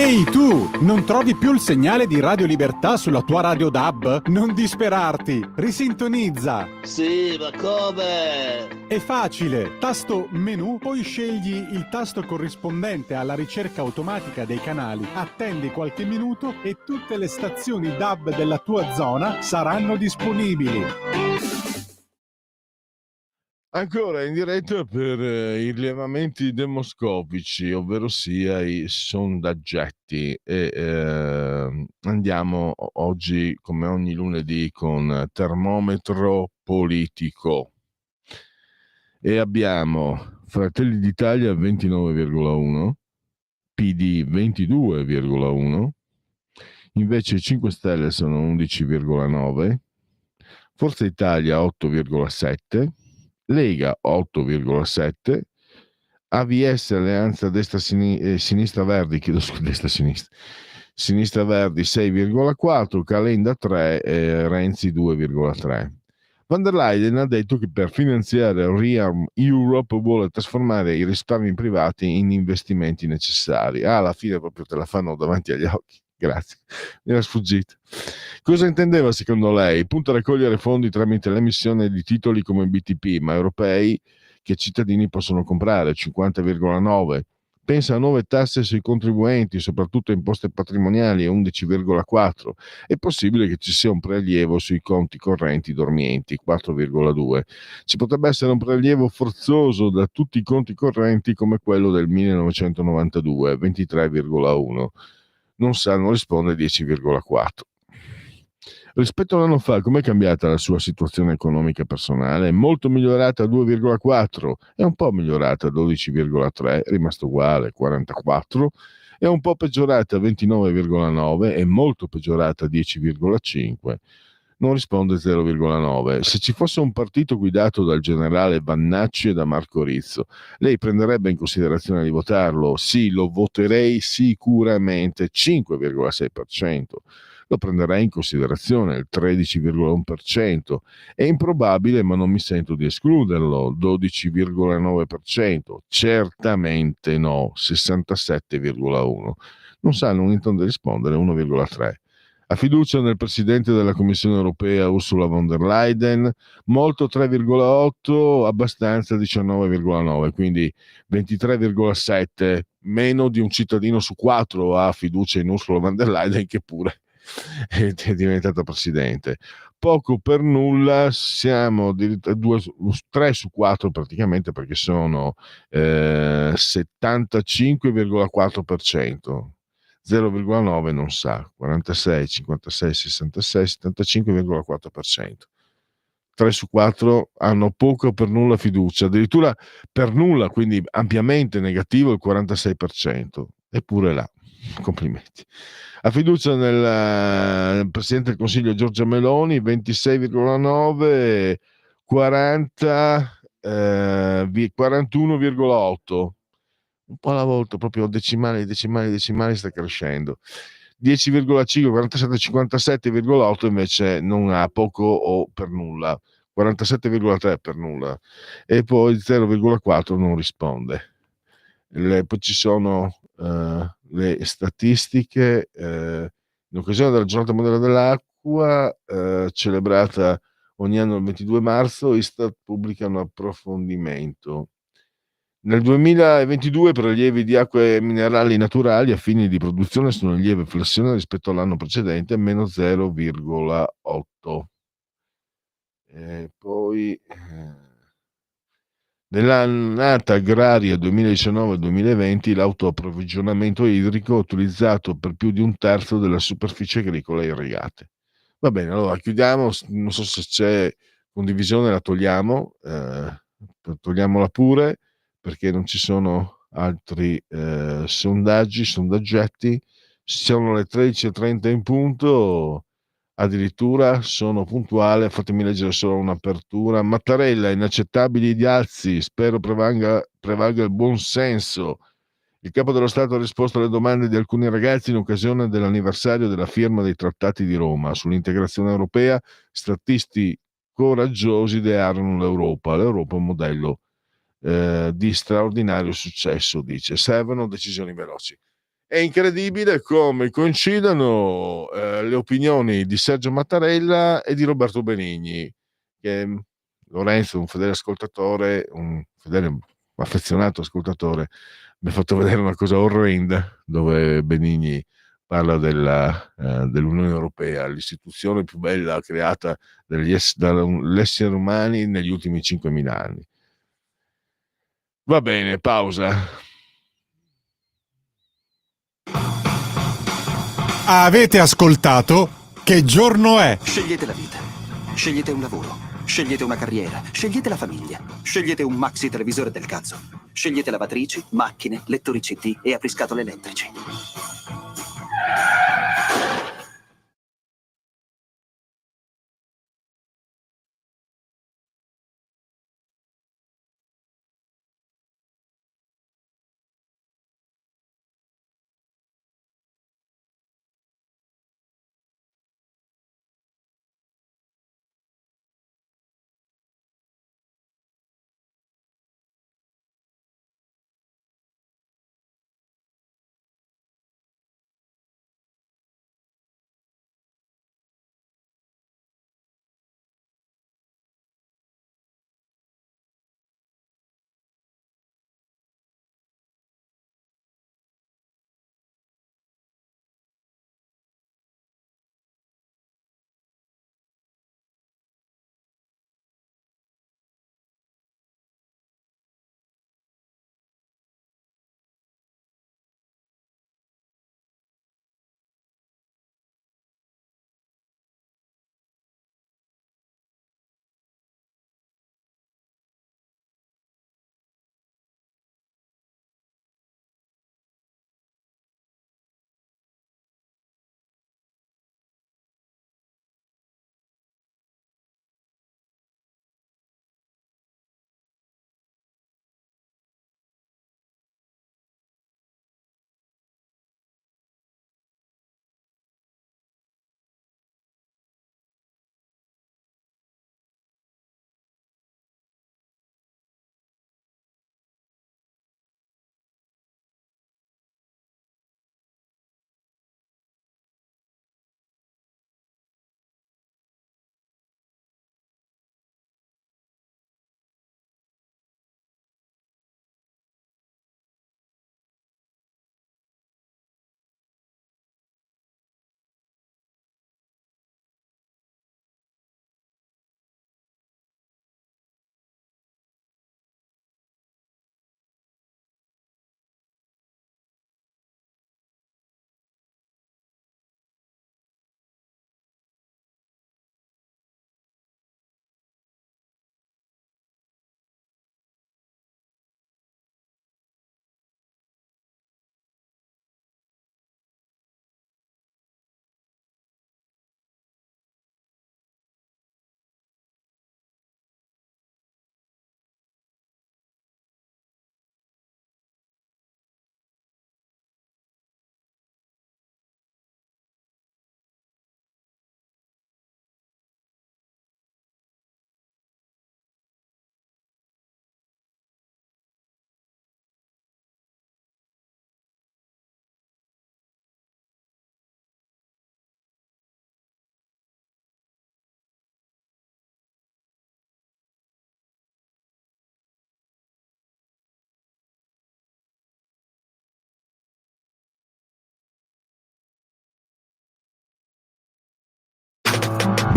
Ehi tu, non trovi più il segnale di Radio Libertà sulla tua radio DAB? Non disperarti, risintonizza. Sì, ma come? È facile, tasto menu, poi scegli il tasto corrispondente alla ricerca automatica dei canali, attendi qualche minuto e tutte le stazioni DAB della tua zona saranno disponibili. Ancora in diretta per i rilevamenti demoscopici, ovvero sia i sondaggetti, e andiamo oggi come ogni lunedì con termometro politico e abbiamo Fratelli d'Italia 29,1, PD 22,1, invece i 5 Stelle sono 11,9, Forza Italia 8,7, Lega 8,7, AVS Alleanza Sinistra Verdi, chiedo scusa, destra-sinistra, Sinistra Verdi 6,4, Calenda 3 e Renzi 2,3. Van der Leyen ha detto che per finanziare Rearm Europe vuole trasformare i risparmi privati in investimenti necessari. Alla fine proprio te la fanno davanti agli occhi. Grazie, mi era sfuggito. Cosa intendeva secondo lei? Punta a raccogliere fondi tramite l'emissione di titoli come BTP, ma europei, che i cittadini possono comprare, 50,9. Pensa a nuove tasse sui contribuenti, soprattutto imposte patrimoniali, 11,4. È possibile che ci sia un prelievo sui conti correnti dormienti, 4,2. Ci potrebbe essere un prelievo forzoso da tutti i conti correnti come quello del 1992, 23,1. Non sanno rispondere, 10,4. Rispetto a un anno fa, com'è cambiata la sua situazione economica personale? Molto migliorata, 2,4, è un po' migliorata, 12,3, è rimasto uguale, 44, è un po' peggiorata, 29,9, è molto peggiorata, 10,5, non risponde, 0,9. Se ci fosse un partito guidato dal generale Vannacci e da Marco Rizzo, lei prenderebbe in considerazione di votarlo? Sì, lo voterei sicuramente, 5,6%. Lo prenderei in considerazione, il 13,1%. È improbabile, ma non mi sento di escluderlo, 12,9%. Certamente no, 67,1%. Non sanno, non intende rispondere, 1,3%. Ha fiducia nel presidente della Commissione europea Ursula von der Leyen, molto 3,8, abbastanza 19,9, quindi 23,7, meno di un cittadino su 4 ha fiducia in Ursula von der Leyen, che pure è diventata presidente. Poco per nulla, siamo 3 su 4 praticamente, perché sono 75,4%. 0,9 non sa, 46, 56, 66, 75,4%. 3 su 4 hanno poco per nulla fiducia, addirittura per nulla, quindi ampiamente negativo il 46%. Eppure là, complimenti. Ha fiducia nel Presidente del Consiglio Giorgia Meloni, 26,9, 40, 41,8. Un po' alla volta, proprio decimali, sta crescendo. 10,5, 47, 57,8 invece non ha, poco o per nulla, 47,3 per nulla, e poi 0,4 non risponde. Poi ci sono le statistiche in occasione della giornata mondiale dell'acqua, celebrata ogni anno il 22 marzo, Istat pubblica un approfondimento. Nel 2022 i prelievi di acque minerali naturali a fini di produzione sono in lieve flessione rispetto all'anno precedente, meno 0,8. Poi nell'annata agraria 2019-2020 l'autoapprovvigionamento idrico ha utilizzato per più di un terzo della superficie agricola irrigate. Va bene, allora chiudiamo, non so se c'è condivisione, la togliamo, togliamola pure, perché non ci sono altri sondaggetti. Sono le 13:30 in punto, addirittura sono puntuale. Fatemi leggere solo un'apertura. Mattarella, inaccettabili i dazi, spero prevalga il buon senso. Il capo dello Stato ha risposto alle domande di alcuni ragazzi in occasione dell'anniversario della firma dei trattati di Roma sull'integrazione europea. Statisti coraggiosi idearono l'Europa è un modello di straordinario successo, dice. Servono decisioni veloci. È incredibile come coincidano le opinioni di Sergio Mattarella e di Roberto Benigni, che Lorenzo, un fedele ascoltatore, un fedele affezionato ascoltatore, mi ha fatto vedere una cosa orrenda dove Benigni parla dell'Unione Europea, l'istituzione più bella creata dagli esseri umani negli ultimi 5.000 anni. Va bene, pausa. Avete ascoltato Che giorno è? Scegliete la vita. Scegliete un lavoro. Scegliete una carriera. Scegliete la famiglia. Scegliete un maxi televisore del cazzo. Scegliete lavatrici, macchine, lettori CD e apriscatole elettrici.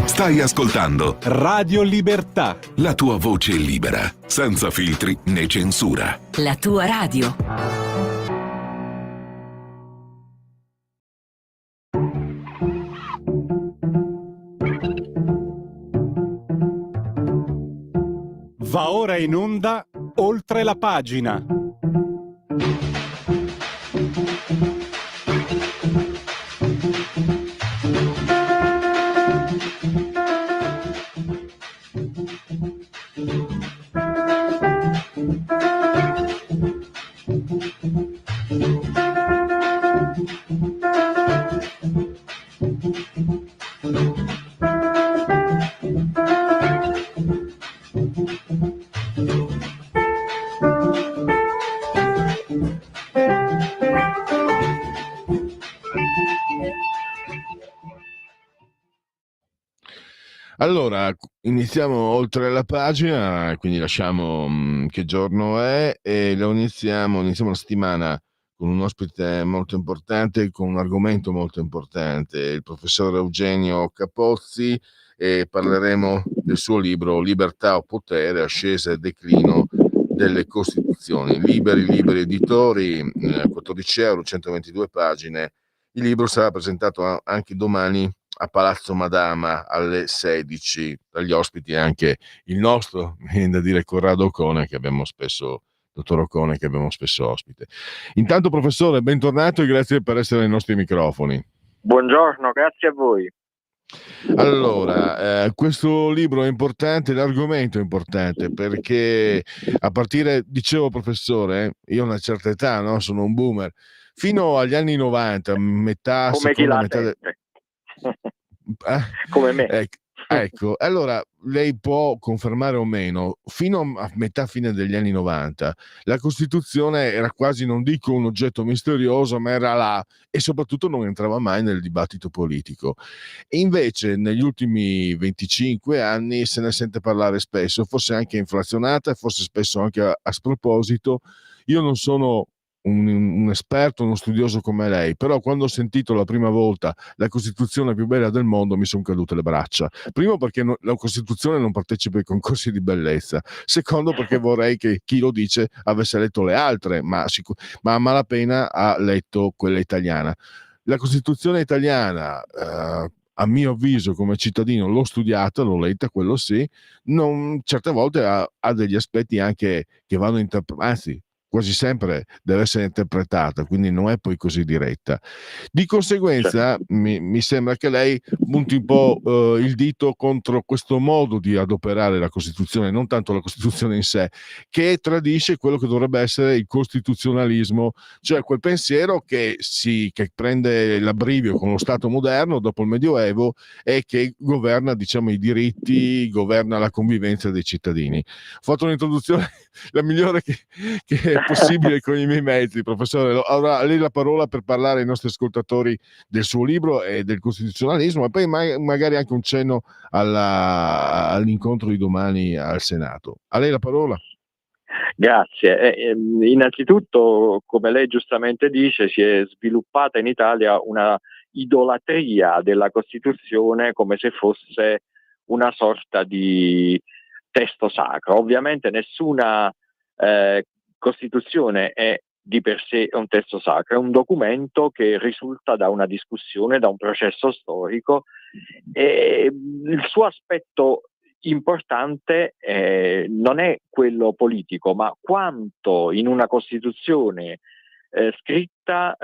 Stai ascoltando Radio Libertà. la tua voce libera, senza filtri né censura. La tua radio. Va ora in onda Oltre la pagina. Allora, iniziamo oltre la pagina, quindi lasciamo che giorno è e lo iniziamo la settimana con un ospite molto importante, con un argomento molto importante, il professor Eugenio Capozzi, e parleremo del suo libro Libertà o potere, ascesa e declino delle Costituzioni. Liberi editori, 14 euro, 122 pagine. Il libro sarà presentato anche domani a Palazzo Madama alle 16, dagli ospiti anche il nostro, viene da dire, Corrado Ocone, che abbiamo spesso, dottor Ocone, che abbiamo spesso ospite. Intanto, professore, bentornato e grazie per essere ai nostri microfoni. Buongiorno, grazie a voi. Allora, questo libro è importante, l'argomento è importante perché a partire, dicevo professore, io ho una certa età, no? Sono un boomer, fino agli anni 90, metà, Come chi seconda la metà sente. Come me. Ecco, allora lei può confermare o meno, fino a metà fine degli anni 90, la Costituzione era quasi, non dico un oggetto misterioso, ma era là e soprattutto non entrava mai nel dibattito politico. E invece negli ultimi 25 anni se ne sente parlare spesso, forse anche inflazionata, forse spesso anche a sproposito. Io non sono un esperto, uno studioso come lei, però quando ho sentito la prima volta la Costituzione più bella del mondo mi sono cadute le braccia. Primo perché la Costituzione non partecipa ai concorsi di bellezza, secondo perché vorrei che chi lo dice avesse letto le altre, ma a malapena ha letto quella italiana. La Costituzione italiana, a mio avviso come cittadino, l'ho studiata, l'ho letta, quello sì, certe volte ha degli aspetti anche che vanno interpretati, anzi quasi sempre deve essere interpretata, quindi non è poi così diretta. Di conseguenza mi sembra che lei punti un po' il dito contro questo modo di adoperare la Costituzione, non tanto la Costituzione in sé, che tradisce quello che dovrebbe essere il costituzionalismo, cioè quel pensiero che prende l'abbrivio con lo Stato moderno dopo il Medioevo e che governa, diciamo, i diritti, governa la convivenza dei cittadini. Ho fatto un'introduzione la migliore che è possibile con i miei mezzi, professore. Allora, a lei la parola per parlare ai nostri ascoltatori del suo libro e del costituzionalismo, e poi magari anche un cenno all'incontro di domani al Senato. A lei la parola. Grazie. Innanzitutto, come lei giustamente dice, si è sviluppata in Italia una idolatria della Costituzione come se fosse una sorta di testo sacro. Ovviamente nessuna Costituzione è di per sé un testo sacro, è un documento che risulta da una discussione, da un processo storico, e il suo aspetto importante non è quello politico, ma quanto in una Costituzione scritta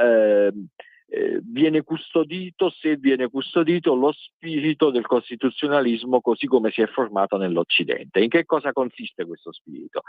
viene custodito, se viene custodito, lo spirito del costituzionalismo così come si è formato nell'Occidente. In che cosa consiste questo spirito?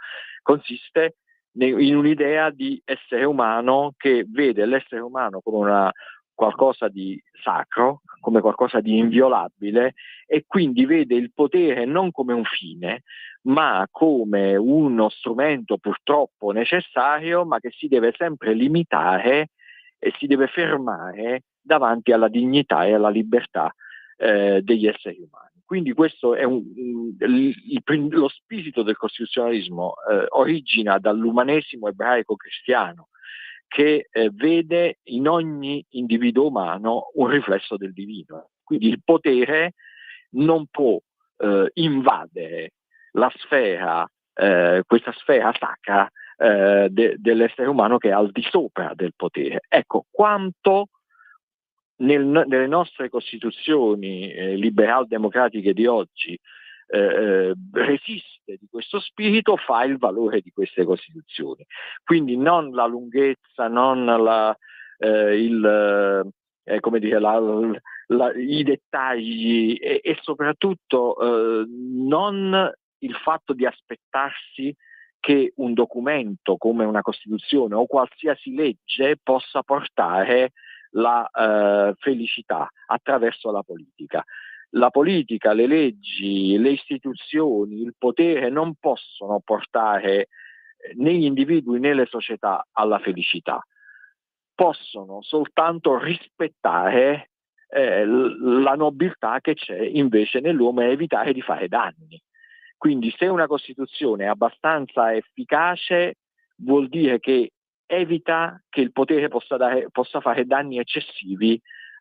Consiste in un'idea di essere umano che vede l'essere umano come qualcosa di sacro, come qualcosa di inviolabile, e quindi vede il potere non come un fine, ma come uno strumento purtroppo necessario, ma che si deve sempre limitare e si deve fermare davanti alla dignità e alla libertà degli esseri umani. Quindi questo è lo spirito del costituzionalismo, origina dall'umanesimo ebraico cristiano, che vede in ogni individuo umano un riflesso del divino. Quindi il potere non può invadere la sfera, questa sfera sacra dell'essere umano che è al di sopra del potere. Ecco, quanto nelle nostre costituzioni liberal-democratiche di oggi resiste di questo spirito, fa il valore di queste costituzioni. Quindi non la lunghezza, non i dettagli e soprattutto non il fatto di aspettarsi che un documento come una Costituzione o qualsiasi legge possa portare la felicità attraverso la politica. La politica, le leggi, le istituzioni, il potere non possono portare né gli individui né le società alla felicità. Possono soltanto rispettare la nobiltà che c'è invece nell'uomo è evitare di fare danni. Quindi se una Costituzione è abbastanza efficace, vuol dire che evita che il potere possa fare danni eccessivi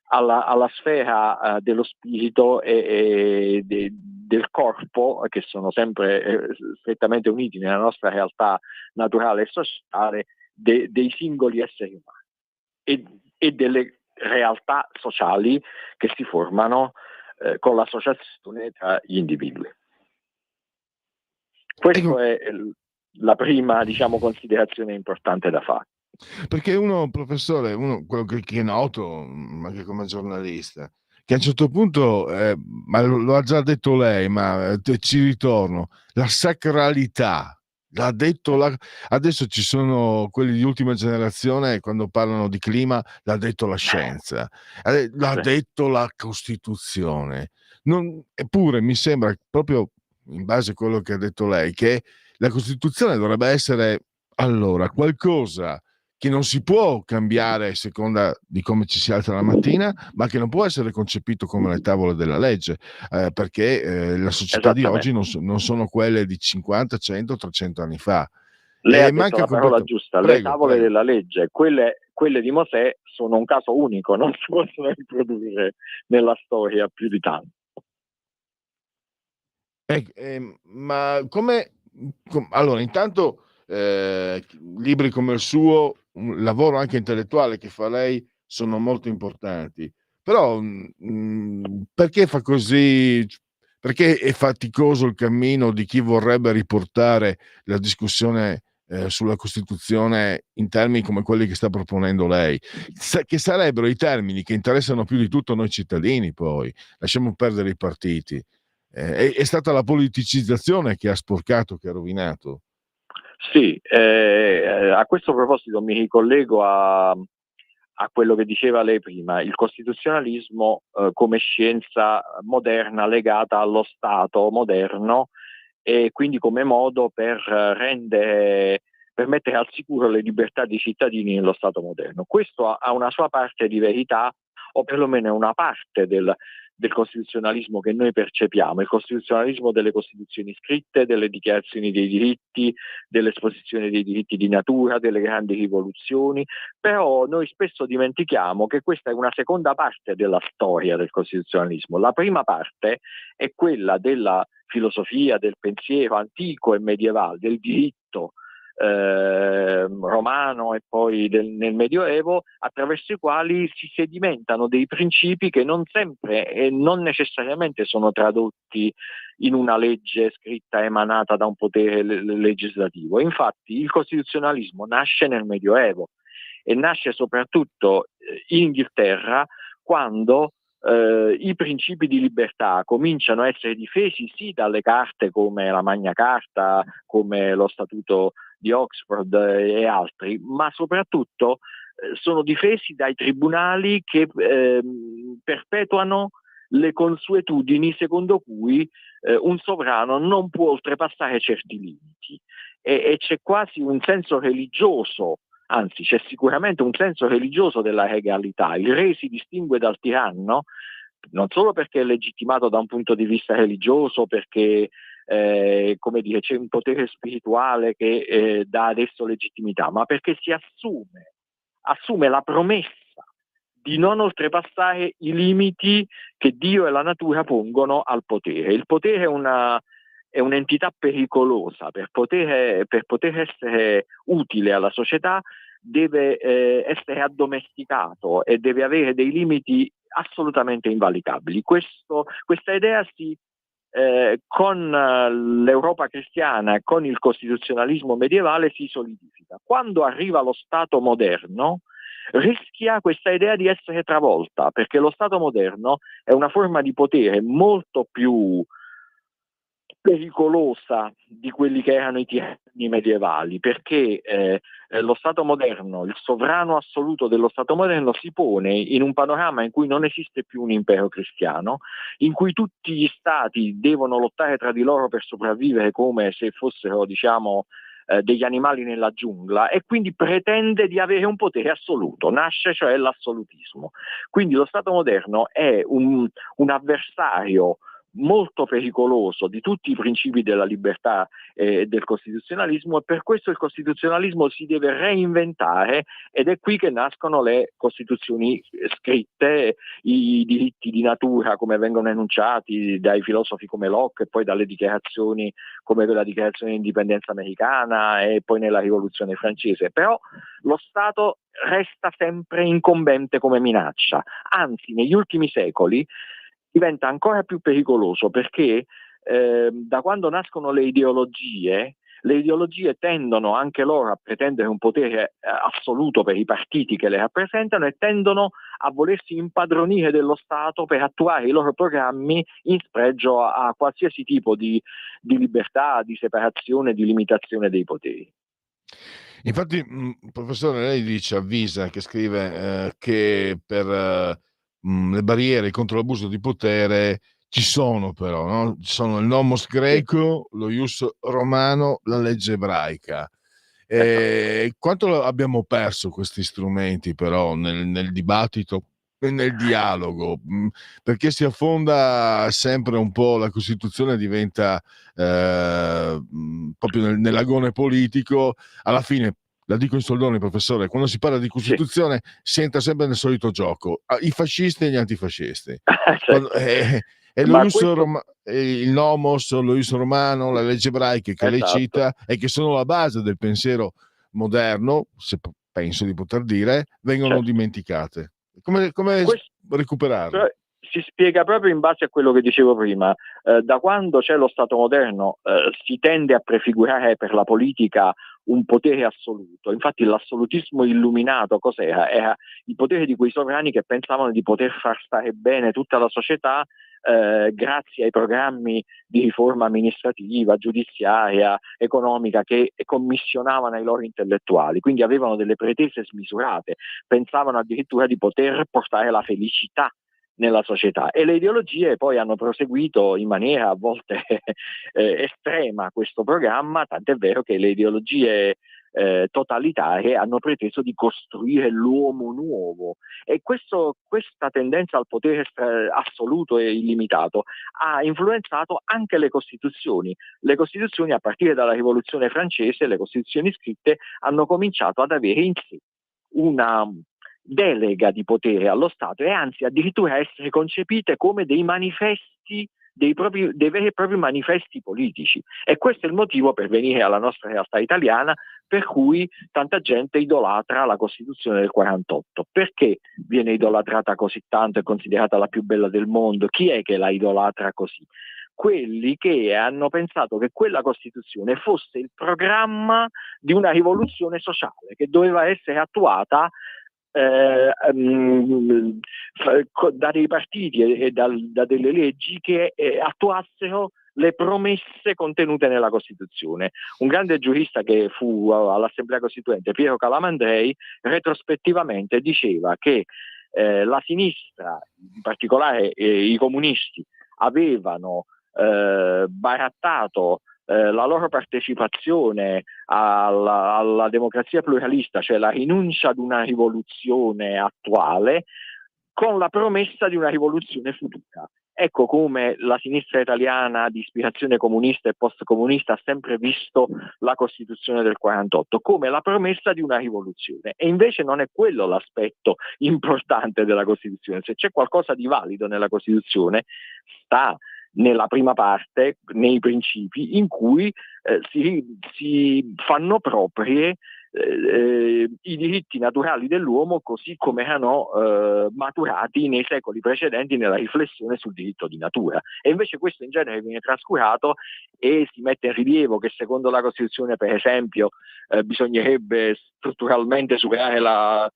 alla sfera dello spirito e del corpo, che sono sempre strettamente uniti nella nostra realtà naturale e sociale, dei singoli esseri umani e delle realtà sociali che si formano con l'associazione tra gli individui. Questa è la prima, diciamo, considerazione importante da fare. Perché uno, professore, quello che è noto, anche come giornalista, che a un certo punto, ma lo ha già detto lei, ma ci ritorno, la sacralità. L'ha detto adesso ci sono quelli di ultima generazione, quando parlano di clima, l'ha detto la scienza, l'ha detto la Costituzione. Eppure mi sembra, proprio in base a quello che ha detto lei, che la Costituzione dovrebbe essere allora qualcosa che non si può cambiare a seconda di come ci si alza la mattina, ma che non può essere concepito come le tavole della legge, perché la società di oggi non sono quelle di 50, 100, 300 anni fa. Lei ha detto la parola giusta, le tavole della legge, quelle di Mosè sono un caso unico, non si possono riprodurre nella storia più di tanto. Ma allora, intanto libri come il suo, un lavoro anche intellettuale che fa lei, sono molto importanti. Però perché fa così? Perché è faticoso il cammino di chi vorrebbe riportare la discussione sulla Costituzione in termini come quelli che sta proponendo lei, che sarebbero i termini che interessano più di tutto noi cittadini. Poi lasciamo perdere i partiti. È stata la politicizzazione che ha sporcato, che ha rovinato. Sì, a questo proposito mi ricollego a quello che diceva lei prima, il costituzionalismo come scienza moderna legata allo Stato moderno e quindi come modo per mettere al sicuro le libertà dei cittadini nello Stato moderno. Questo ha una sua parte di verità, o perlomeno è una parte del costituzionalismo che noi percepiamo, il costituzionalismo delle costituzioni scritte, delle dichiarazioni dei diritti, dell'esposizione dei diritti di natura, delle grandi rivoluzioni, però noi spesso dimentichiamo che questa è una seconda parte della storia del costituzionalismo. La prima parte è quella della filosofia, del pensiero antico e medievale, del diritto romano e poi nel Medioevo, attraverso i quali si sedimentano dei principi che non sempre e non necessariamente sono tradotti in una legge scritta emanata da un potere legislativo. Infatti il costituzionalismo nasce nel Medioevo e nasce soprattutto in Inghilterra, quando i principi di libertà cominciano a essere difesi sì dalle carte come la Magna Carta, come lo Statuto di Oxford e altri, ma soprattutto sono difesi dai tribunali che perpetuano le consuetudini secondo cui un sovrano non può oltrepassare certi limiti e c'è quasi un senso religioso, anzi c'è sicuramente un senso religioso della regalità. Il re si distingue dal tiranno non solo perché è legittimato da un punto di vista religioso, perché come dire, c'è un potere spirituale che dà adesso legittimità, ma perché si assume la promessa di non oltrepassare i limiti che Dio e la natura pongono al potere. Il potere è un'entità pericolosa. Per poter essere utile alla società deve essere addomesticato e deve avere dei limiti assolutamente invalicabili. Questa idea con l'Europa cristiana e con il costituzionalismo medievale si solidifica. Quando arriva lo Stato moderno, rischia questa idea di essere travolta, perché lo Stato moderno è una forma di potere molto più pericolosa di quelli che erano i tiranni medievali, perché lo Stato moderno, il sovrano assoluto dello Stato moderno si pone in un panorama in cui non esiste più un impero cristiano, in cui tutti gli stati devono lottare tra di loro per sopravvivere come se fossero, diciamo, degli animali nella giungla, e quindi pretende di avere un potere assoluto. Nasce cioè l'assolutismo. Quindi lo Stato moderno è un avversario molto pericoloso di tutti i principi della libertà e del costituzionalismo, e per questo il costituzionalismo si deve reinventare, ed è qui che nascono le costituzioni scritte, i diritti di natura come vengono enunciati dai filosofi come Locke, e poi dalle dichiarazioni come la dichiarazione di indipendenza americana e poi nella rivoluzione francese. Però lo Stato resta sempre incombente come minaccia, anzi negli ultimi secoli diventa ancora più pericoloso, perché da quando nascono le ideologie tendono anche loro a pretendere un potere assoluto per i partiti che le rappresentano, e tendono a volersi impadronire dello Stato per attuare i loro programmi in spregio a qualsiasi tipo di libertà, di separazione, di limitazione dei poteri. Infatti, professore, lei avvisa, che scrive che per le barriere contro l'abuso di potere ci sono, però, no? Ci sono il nomos greco, lo ius romano, la legge ebraica. Quanto abbiamo perso questi strumenti però nel dibattito e nel dialogo, perché si affonda sempre un po', la Costituzione diventa proprio nell'agone politico. Alla fine, la dico in soldoni, professore, quando si parla di Costituzione si entra sempre nel solito gioco, i fascisti e gli antifascisti. Quando, e lo il nomos, lo ius romano, la legge ebraica che lei cita, e che sono la base del pensiero moderno, se penso di poter dire, vengono dimenticate. Come recuperarle? Si spiega proprio in base a quello che dicevo prima. Da quando c'è lo Stato moderno si tende a prefigurare per la politica un potere assoluto. Infatti l'assolutismo illuminato cos'era? Era il potere di quei sovrani che pensavano di poter far stare bene tutta la società grazie ai programmi di riforma amministrativa, giudiziaria, economica che commissionavano ai loro intellettuali. Quindi avevano delle pretese smisurate, pensavano addirittura di poter portare la felicità nella società, e le ideologie poi hanno proseguito in maniera a volte estrema questo programma, tant'è vero che le ideologie totalitarie hanno preteso di costruire l'uomo nuovo, e questa tendenza al potere assoluto e illimitato ha influenzato anche le Costituzioni. Le Costituzioni, a partire dalla Rivoluzione francese, le Costituzioni scritte hanno cominciato ad avere in sé una delega di potere allo Stato, e anzi addirittura essere concepite come dei manifesti, dei veri e propri manifesti politici. E questo è il motivo, per venire alla nostra realtà italiana, per cui tanta gente idolatra la Costituzione del 48. Perché viene idolatrata così tanto, è considerata la più bella del mondo? Chi è che la idolatra così? Quelli che hanno pensato che quella Costituzione fosse il programma di una rivoluzione sociale che doveva essere attuata da dei partiti e da delle leggi che attuassero le promesse contenute nella Costituzione. Un grande giurista che fu all'Assemblea Costituente, Piero Calamandrei, retrospettivamente diceva che la sinistra, in particolare i comunisti, avevano barattato la loro partecipazione alla democrazia pluralista, cioè la rinuncia ad una rivoluzione attuale, con la promessa di una rivoluzione futura. Ecco come la sinistra italiana di ispirazione comunista e postcomunista ha sempre visto la Costituzione del 48 come la promessa di una rivoluzione, e invece non è quello l'aspetto importante della Costituzione. Se c'è qualcosa di valido nella Costituzione, sta nella prima parte, nei principi in cui si fanno proprie i diritti naturali dell'uomo, così come erano maturati nei secoli precedenti nella riflessione sul diritto di natura. E invece questo in genere viene trascurato, e si mette in rilievo che secondo la Costituzione, per esempio, bisognerebbe strutturalmente superare la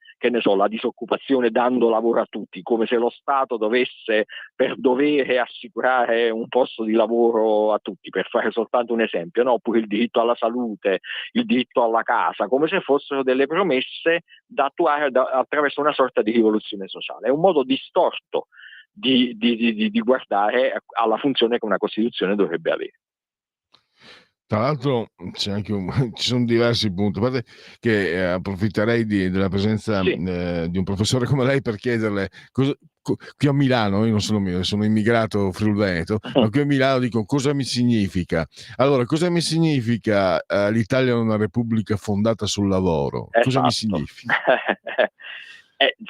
disoccupazione dando lavoro a tutti, come se lo Stato dovesse per dovere assicurare un posto di lavoro a tutti, per fare soltanto un esempio, no? Oppure il diritto alla salute, il diritto alla casa, come se fossero delle promesse da attuare attraverso una sorta di rivoluzione sociale. È un modo distorto di guardare alla funzione che una Costituzione dovrebbe avere. Tra l'altro c'è anche ci sono diversi punti, a parte che approfitterei della presenza Sì. di un professore come lei per chiederle qui a Milano, io non sono immigrato friulveneto, ma qui a Milano dico cosa mi significa. Allora, cosa mi significa l'Italia è una repubblica fondata sul lavoro? Cosa mi Esatto. significa?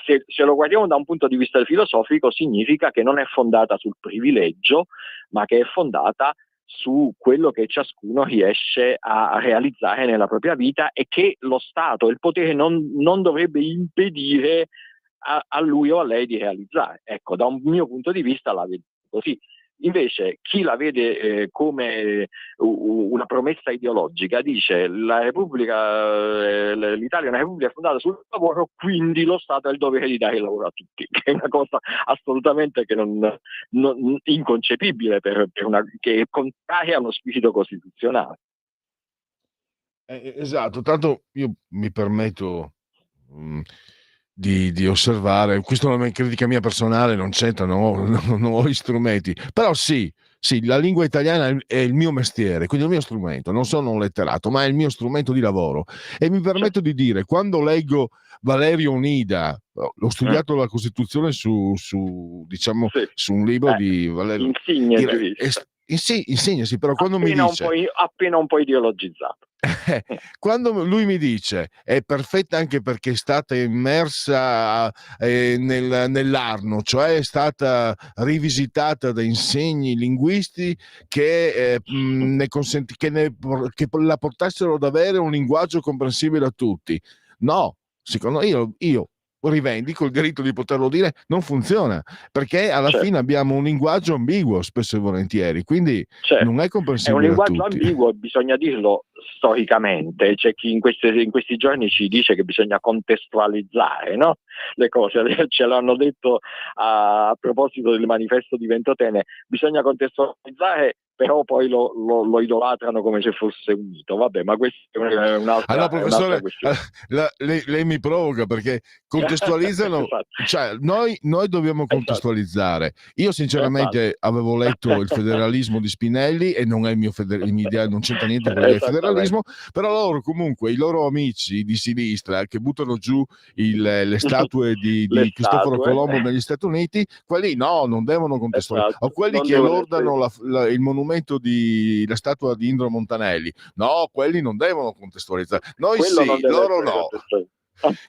Se lo guardiamo da un punto di vista filosofico, significa che non è fondata sul privilegio, ma che è fondata su quello che ciascuno riesce a realizzare nella propria vita e che lo Stato e il potere non dovrebbe impedire a lui o a lei di realizzare. Ecco, da un mio punto di vista la vedo così. Invece chi la vede come una promessa ideologica dice l'Italia è una repubblica fondata sul lavoro, quindi lo Stato ha il dovere di dare il lavoro a tutti, che è una cosa assolutamente che inconcepibile che è contraria a uno spirito costituzionale. Esatto, tanto io mi permetto di osservare, questa è una critica mia personale, non c'entra, non ho gli strumenti, però sì, la lingua italiana è il mio mestiere, quindi il mio strumento, non sono un letterato, ma è il mio strumento di lavoro e mi permetto di dire, quando leggo Valerio Onida, ho studiato la Costituzione diciamo, Sì. su un libro di Valerio Insigne giurista. Insegna, sì, però quando mi dice appena un po' ideologizzato. Quando lui mi dice è perfetta anche perché è stata immersa nell'Arno, cioè è stata rivisitata da insegni linguisti che la portassero ad avere un linguaggio comprensibile a tutti. No, secondo io rivendico il diritto di poterlo dire, non funziona, perché alla fine abbiamo un linguaggio ambiguo spesso e volentieri, quindi non è comprensibile a tutti. È un linguaggio ambiguo, bisogna dirlo storicamente. C'è chi in questi giorni ci dice che bisogna contestualizzare, no? Le cose, ce l'hanno detto a proposito del manifesto di Ventotene, bisogna contestualizzare, però poi lo idolatrano come se fosse un mito. Vabbè, ma questa è un'altra, allora, professore, questione. Lei mi provoca perché contestualizzano, esatto. Cioè noi dobbiamo contestualizzare. Io sinceramente avevo letto il federalismo di Spinelli e non è il mio idea, non c'entra niente con il federalismo, però loro comunque, i loro amici di sinistra che buttano giù le statue di Cristoforo Colombo negli Stati Uniti, quelli no, non devono contestualizzare. O quelli che lordano il monumento la statua di Indro Montanelli, no, quelli non devono contestualizzare. Noi quello sì, loro no.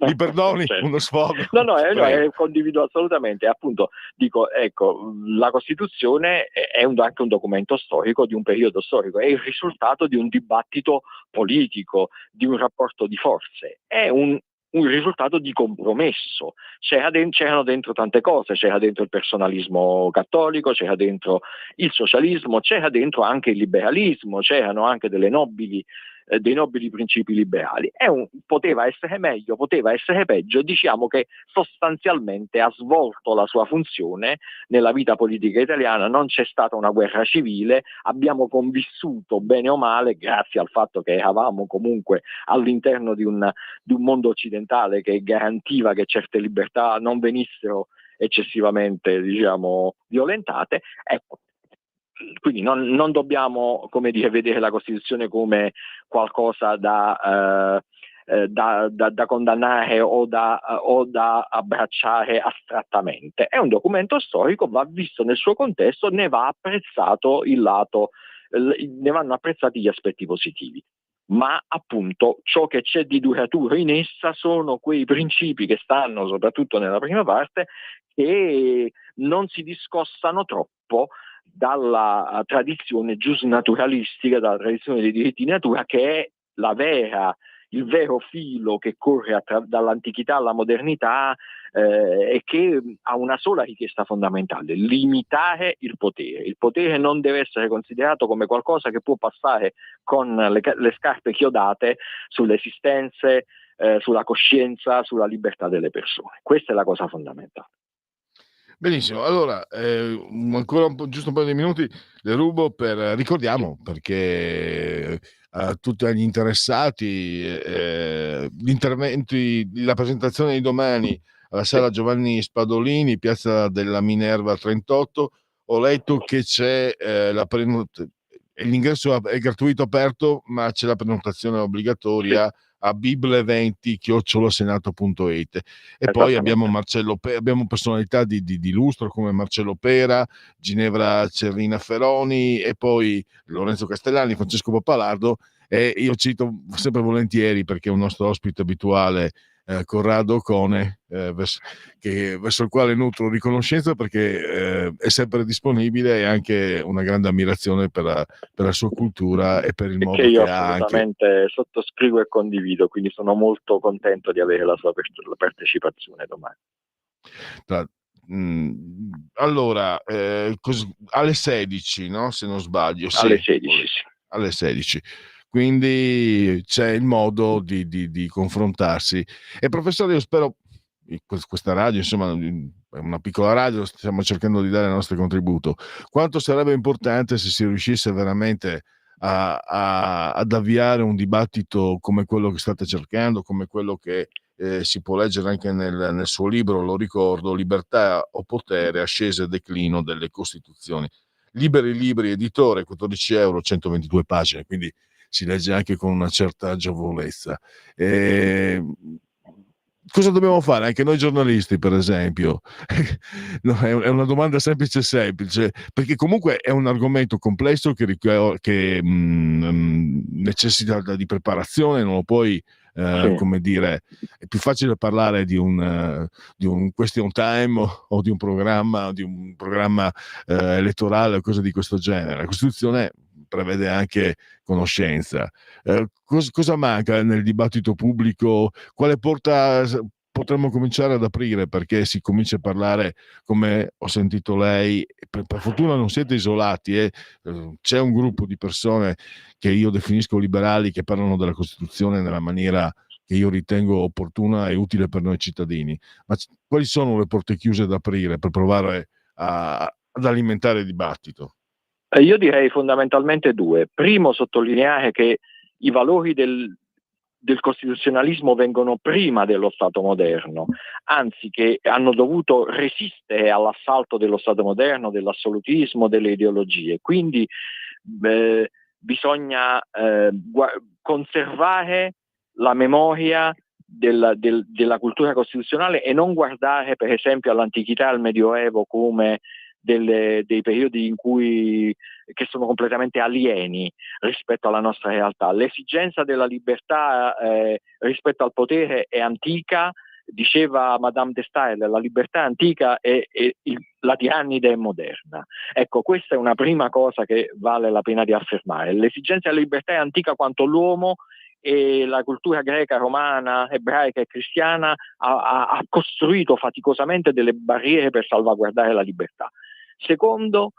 Mi perdoni, uno sfogo. No, condivido assolutamente. Appunto, dico, ecco, la Costituzione è anche un documento storico di un periodo storico, è il risultato di un dibattito politico, di un rapporto di forze, è un risultato di compromesso. C'erano dentro tante cose, c'era dentro il personalismo cattolico, c'era dentro il socialismo, c'era dentro anche il liberalismo, c'erano anche dei nobili principi liberali. Poteva essere meglio, poteva essere peggio, diciamo che sostanzialmente ha svolto la sua funzione nella vita politica italiana, non c'è stata una guerra civile, abbiamo convissuto bene o male grazie al fatto che eravamo comunque all'interno di un mondo occidentale che garantiva che certe libertà non venissero eccessivamente, diciamo, violentate. Ecco, quindi non dobbiamo, come dire, vedere la Costituzione come qualcosa da condannare o da abbracciare astrattamente. È un documento storico, va visto nel suo contesto, ne va apprezzato ne vanno apprezzati gli aspetti positivi. Ma appunto ciò che c'è di duraturo in essa sono quei principi che stanno soprattutto nella prima parte, che non si discostano troppo dalla tradizione giusnaturalistica, dalla tradizione dei diritti di natura, che è il vero filo che corre dall'antichità alla modernità, e che ha una sola richiesta fondamentale: limitare il potere. Il potere non deve essere considerato come qualcosa che può passare con le scarpe chiodate sulle esistenze, sulla coscienza, sulla libertà delle persone. Questa è la cosa fondamentale. Benissimo, allora ancora giusto un paio di minuti le rubo ricordiamo, perché a tutti gli interessati gli interventi, la presentazione di domani alla sala Giovanni Spadolini, piazza della Minerva 38. Ho letto che c'è l'ingresso è gratuito aperto, ma c'è la prenotazione obbligatoria a bible20@senato.it. E poi abbiamo abbiamo personalità di lustro come Marcello Pera, Ginevra Cerrina Feroni, e poi Lorenzo Castellani, Francesco Pappalardo, e io cito sempre volentieri, perché è un nostro ospite abituale, Corrado Ocone, verso il quale nutro riconoscenza, perché è sempre disponibile, e anche una grande ammirazione per la sua cultura e per il modo che io che ha anche. assolutamente sottoscrivo e condivido, quindi sono molto contento di avere la sua la partecipazione domani. Allora, alle 16, no? Se non sbaglio, Alle sì, 16, sì. alle 16. Quindi c'è il modo di confrontarsi. E professore, io spero, questa radio, insomma, è una piccola radio, stiamo cercando di dare il nostro contributo. Quanto sarebbe importante se si riuscisse veramente ad avviare un dibattito come quello che state cercando, come quello che si può leggere anche nel suo libro, lo ricordo, Libertà o potere, ascesa e declino delle Costituzioni. Liberi Libri, editore, 14 euro, 122 pagine, quindi si legge anche con una certa agevolezza. Cosa dobbiamo fare anche noi giornalisti, per esempio? No, è una domanda semplice, perché comunque è un argomento complesso che necessita di preparazione, non lo puoi, come dire, è più facile parlare di un question time o di un programma elettorale o cose di questo genere. La Costituzione prevede anche conoscenza. Cosa manca nel dibattito pubblico? Quale porta potremmo cominciare ad aprire, perché si comincia a parlare, come ho sentito lei, per fortuna non siete isolati, c'è un gruppo di persone che io definisco liberali, che parlano della Costituzione nella maniera che io ritengo opportuna e utile per noi cittadini. Ma quali sono le porte chiuse da aprire per provare ad alimentare il dibattito? Io direi fondamentalmente due. Primo, sottolineare che i valori del costituzionalismo vengono prima dello Stato moderno, anzi che hanno dovuto resistere all'assalto dello Stato moderno, dell'assolutismo, delle ideologie. Quindi bisogna conservare la memoria della cultura costituzionale e non guardare per esempio all'antichità e al Medioevo come dei periodi che sono completamente alieni rispetto alla nostra realtà. L'esigenza della libertà rispetto al potere è antica, diceva Madame de Staël, la libertà è antica e la tirannide è moderna. Ecco, questa è una prima cosa che vale la pena di affermare. L'esigenza della libertà è antica quanto l'uomo e la cultura greca, romana, ebraica e cristiana ha costruito faticosamente delle barriere per salvaguardare la libertà. Secondo,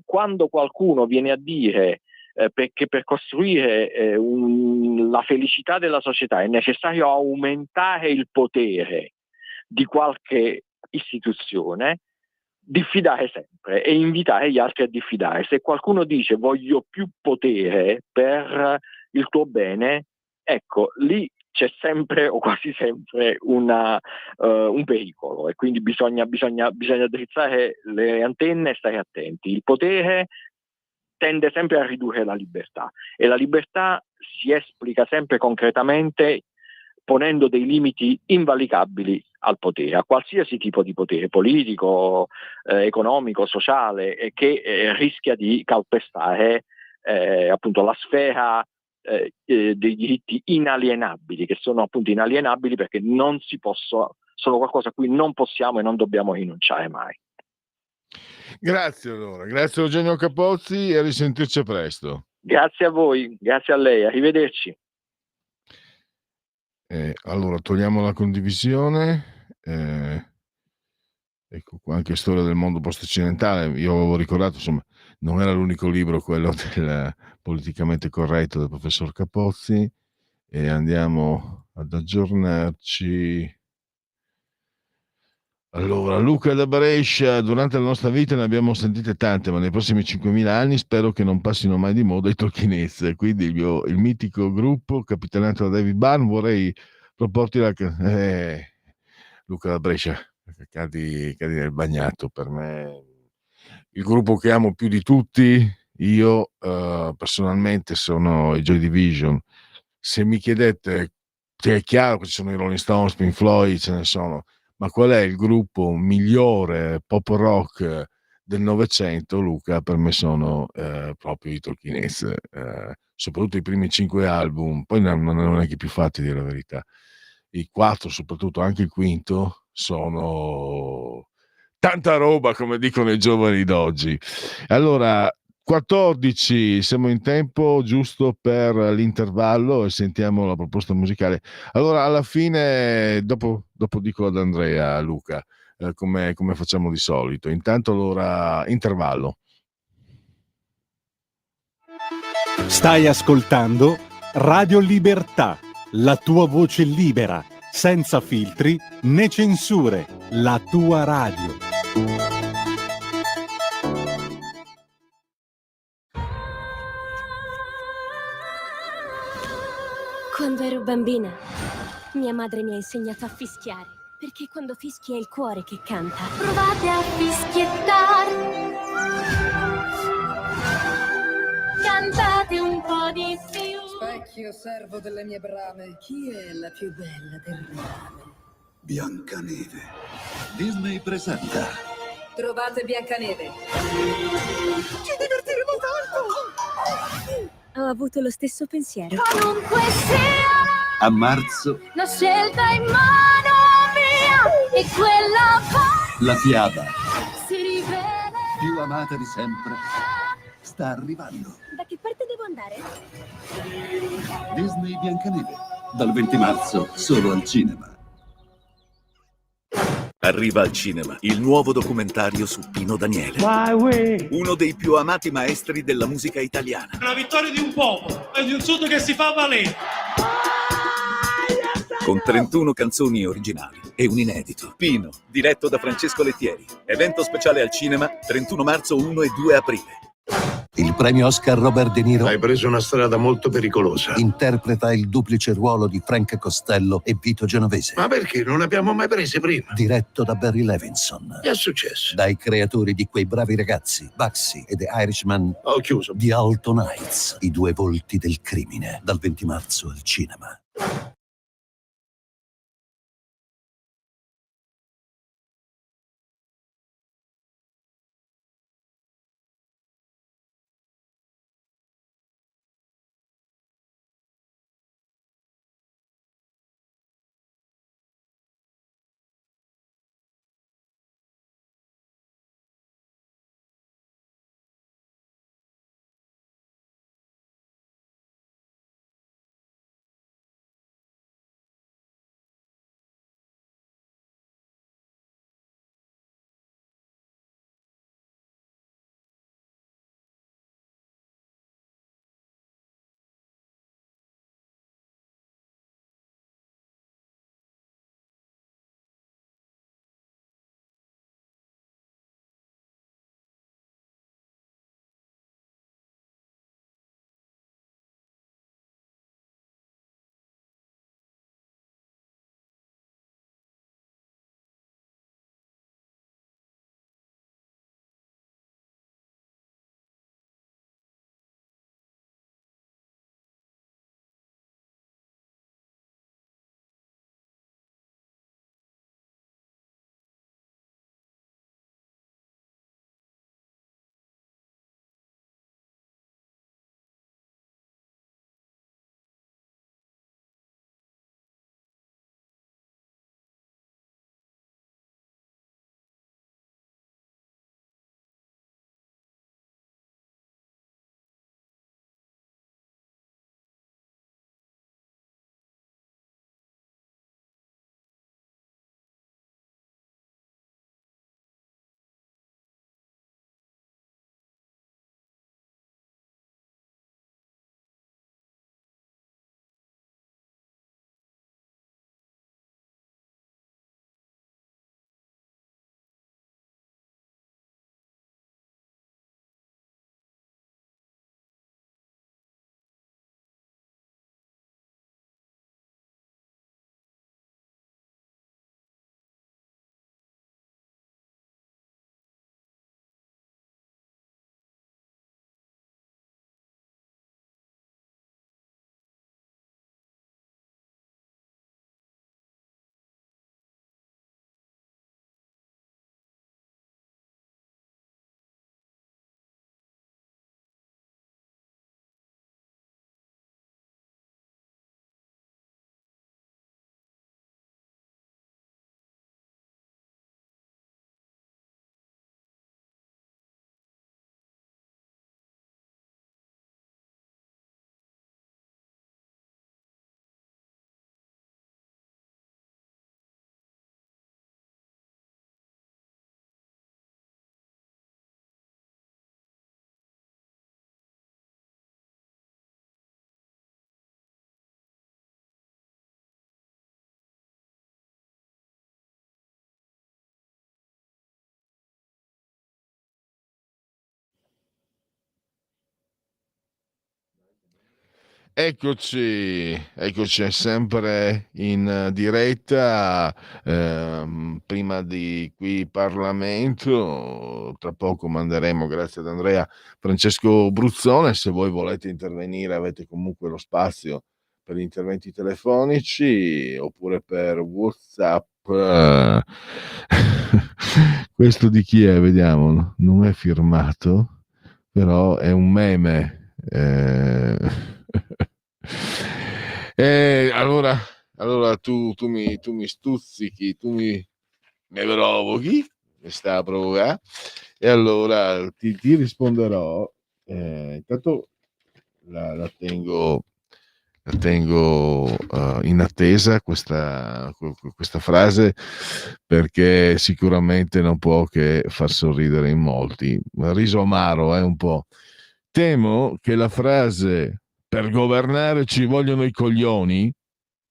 quando qualcuno viene a dire che per costruire la felicità della società è necessario aumentare il potere di qualche istituzione, diffidare sempre e invitare gli altri a diffidare. Se qualcuno dice voglio più potere per il tuo bene, ecco, lì c'è sempre o quasi sempre un pericolo, e quindi bisogna drizzare le antenne e stare attenti. Il potere tende sempre a ridurre la libertà, e la libertà si esplica sempre concretamente ponendo dei limiti invalicabili al potere, a qualsiasi tipo di potere politico, economico, sociale, che rischia di calpestare appunto la sfera dei diritti inalienabili, che sono appunto inalienabili perché sono qualcosa a cui non possiamo e non dobbiamo rinunciare mai. Grazie allora, grazie Eugenio Capozzi, e a risentirci presto. Grazie a voi, grazie a lei, arrivederci. Allora togliamo la condivisione. Ecco qua anche Storia del mondo post-occidentale. Io avevo ricordato, insomma, non era l'unico libro quello del politicamente corretto del professor Capozzi, e andiamo ad aggiornarci. Allora, Luca da Brescia: durante la nostra vita ne abbiamo sentite tante, ma nei prossimi 5.000 anni spero che non passino mai di moda i Tolkienese. Quindi il mitico gruppo capitanato da David Byrne, vorrei proporti Luca da Brescia, cadi nel bagnato. Per me il gruppo che amo più di tutti, Io personalmente sono i Joy Division. Se mi chiedete, cioè, è chiaro che ci sono i Rolling Stones, Pink Floyd, ce ne sono, ma qual è il gruppo migliore pop rock del Novecento? Luca, per me sono proprio i Talking Heads, soprattutto i primi 5 album, poi non è che più fatti, a dire la verità. I 4, soprattutto anche il quinto, sono tanta roba, come dicono i giovani d'oggi. Allora, 14, siamo in tempo giusto per l'intervallo e sentiamo la proposta musicale. Allora, alla fine, dopo dico ad Andrea, Luca, come facciamo di solito. Intanto, allora, intervallo. Stai ascoltando Radio Libertà, la tua voce libera, senza filtri né censure, la tua radio. Quando ero bambina, mia madre mi ha insegnato a fischiare, perché quando fischi è il cuore che canta. Provate a fischiettare, cantate un po' di più. Specchio servo delle mie brame, chi è la più bella del rame? Biancaneve. Disney presenta. Trovate Biancaneve. Ci divertiremo tanto! Ho avuto lo stesso pensiero. Qualunque sia A marzo. la scelta in mano mia e quella poi La fiaba si rivela. più amata di sempre sta arrivando. Da che parte devo andare? Disney Biancaneve. Dal 20 marzo solo al cinema. Arriva al cinema il nuovo documentario su Pino Daniele, uno dei più amati maestri della musica italiana. La vittoria di un popolo e di un sud che si fa valere. Con 31 canzoni originali e un inedito. Pino, diretto da Francesco Lettieri. Evento speciale al cinema, 31 marzo, 1 e 2 aprile. Il premio Oscar Robert De Niro hai preso una strada molto pericolosa. Interpreta il duplice ruolo di Frank Costello e Vito Genovese. Ma perché non abbiamo mai prese prima? Diretto da Barry Levinson. Che è successo? Dai creatori di Quei bravi ragazzi, Bugsy e The Irishman. Ho chiuso. Di Alton Heights, i due volti del crimine. Dal 20 marzo al cinema. Eccoci sempre in diretta, prima di qui Parlamento, tra poco manderemo, grazie ad Andrea, Francesco Bruzzone. Se voi volete intervenire avete comunque lo spazio per gli interventi telefonici oppure per WhatsApp. Questo di chi è? Vediamo, non è firmato, però è un meme. Allora tu mi stuzzichi, tu mi provochi, mi sta a provocare, e allora ti risponderò. Intanto la tengo in attesa questa frase, perché sicuramente non può che far sorridere in molti. Riso amaro, un po'. Temo che la frase "per governare ci vogliono i coglioni"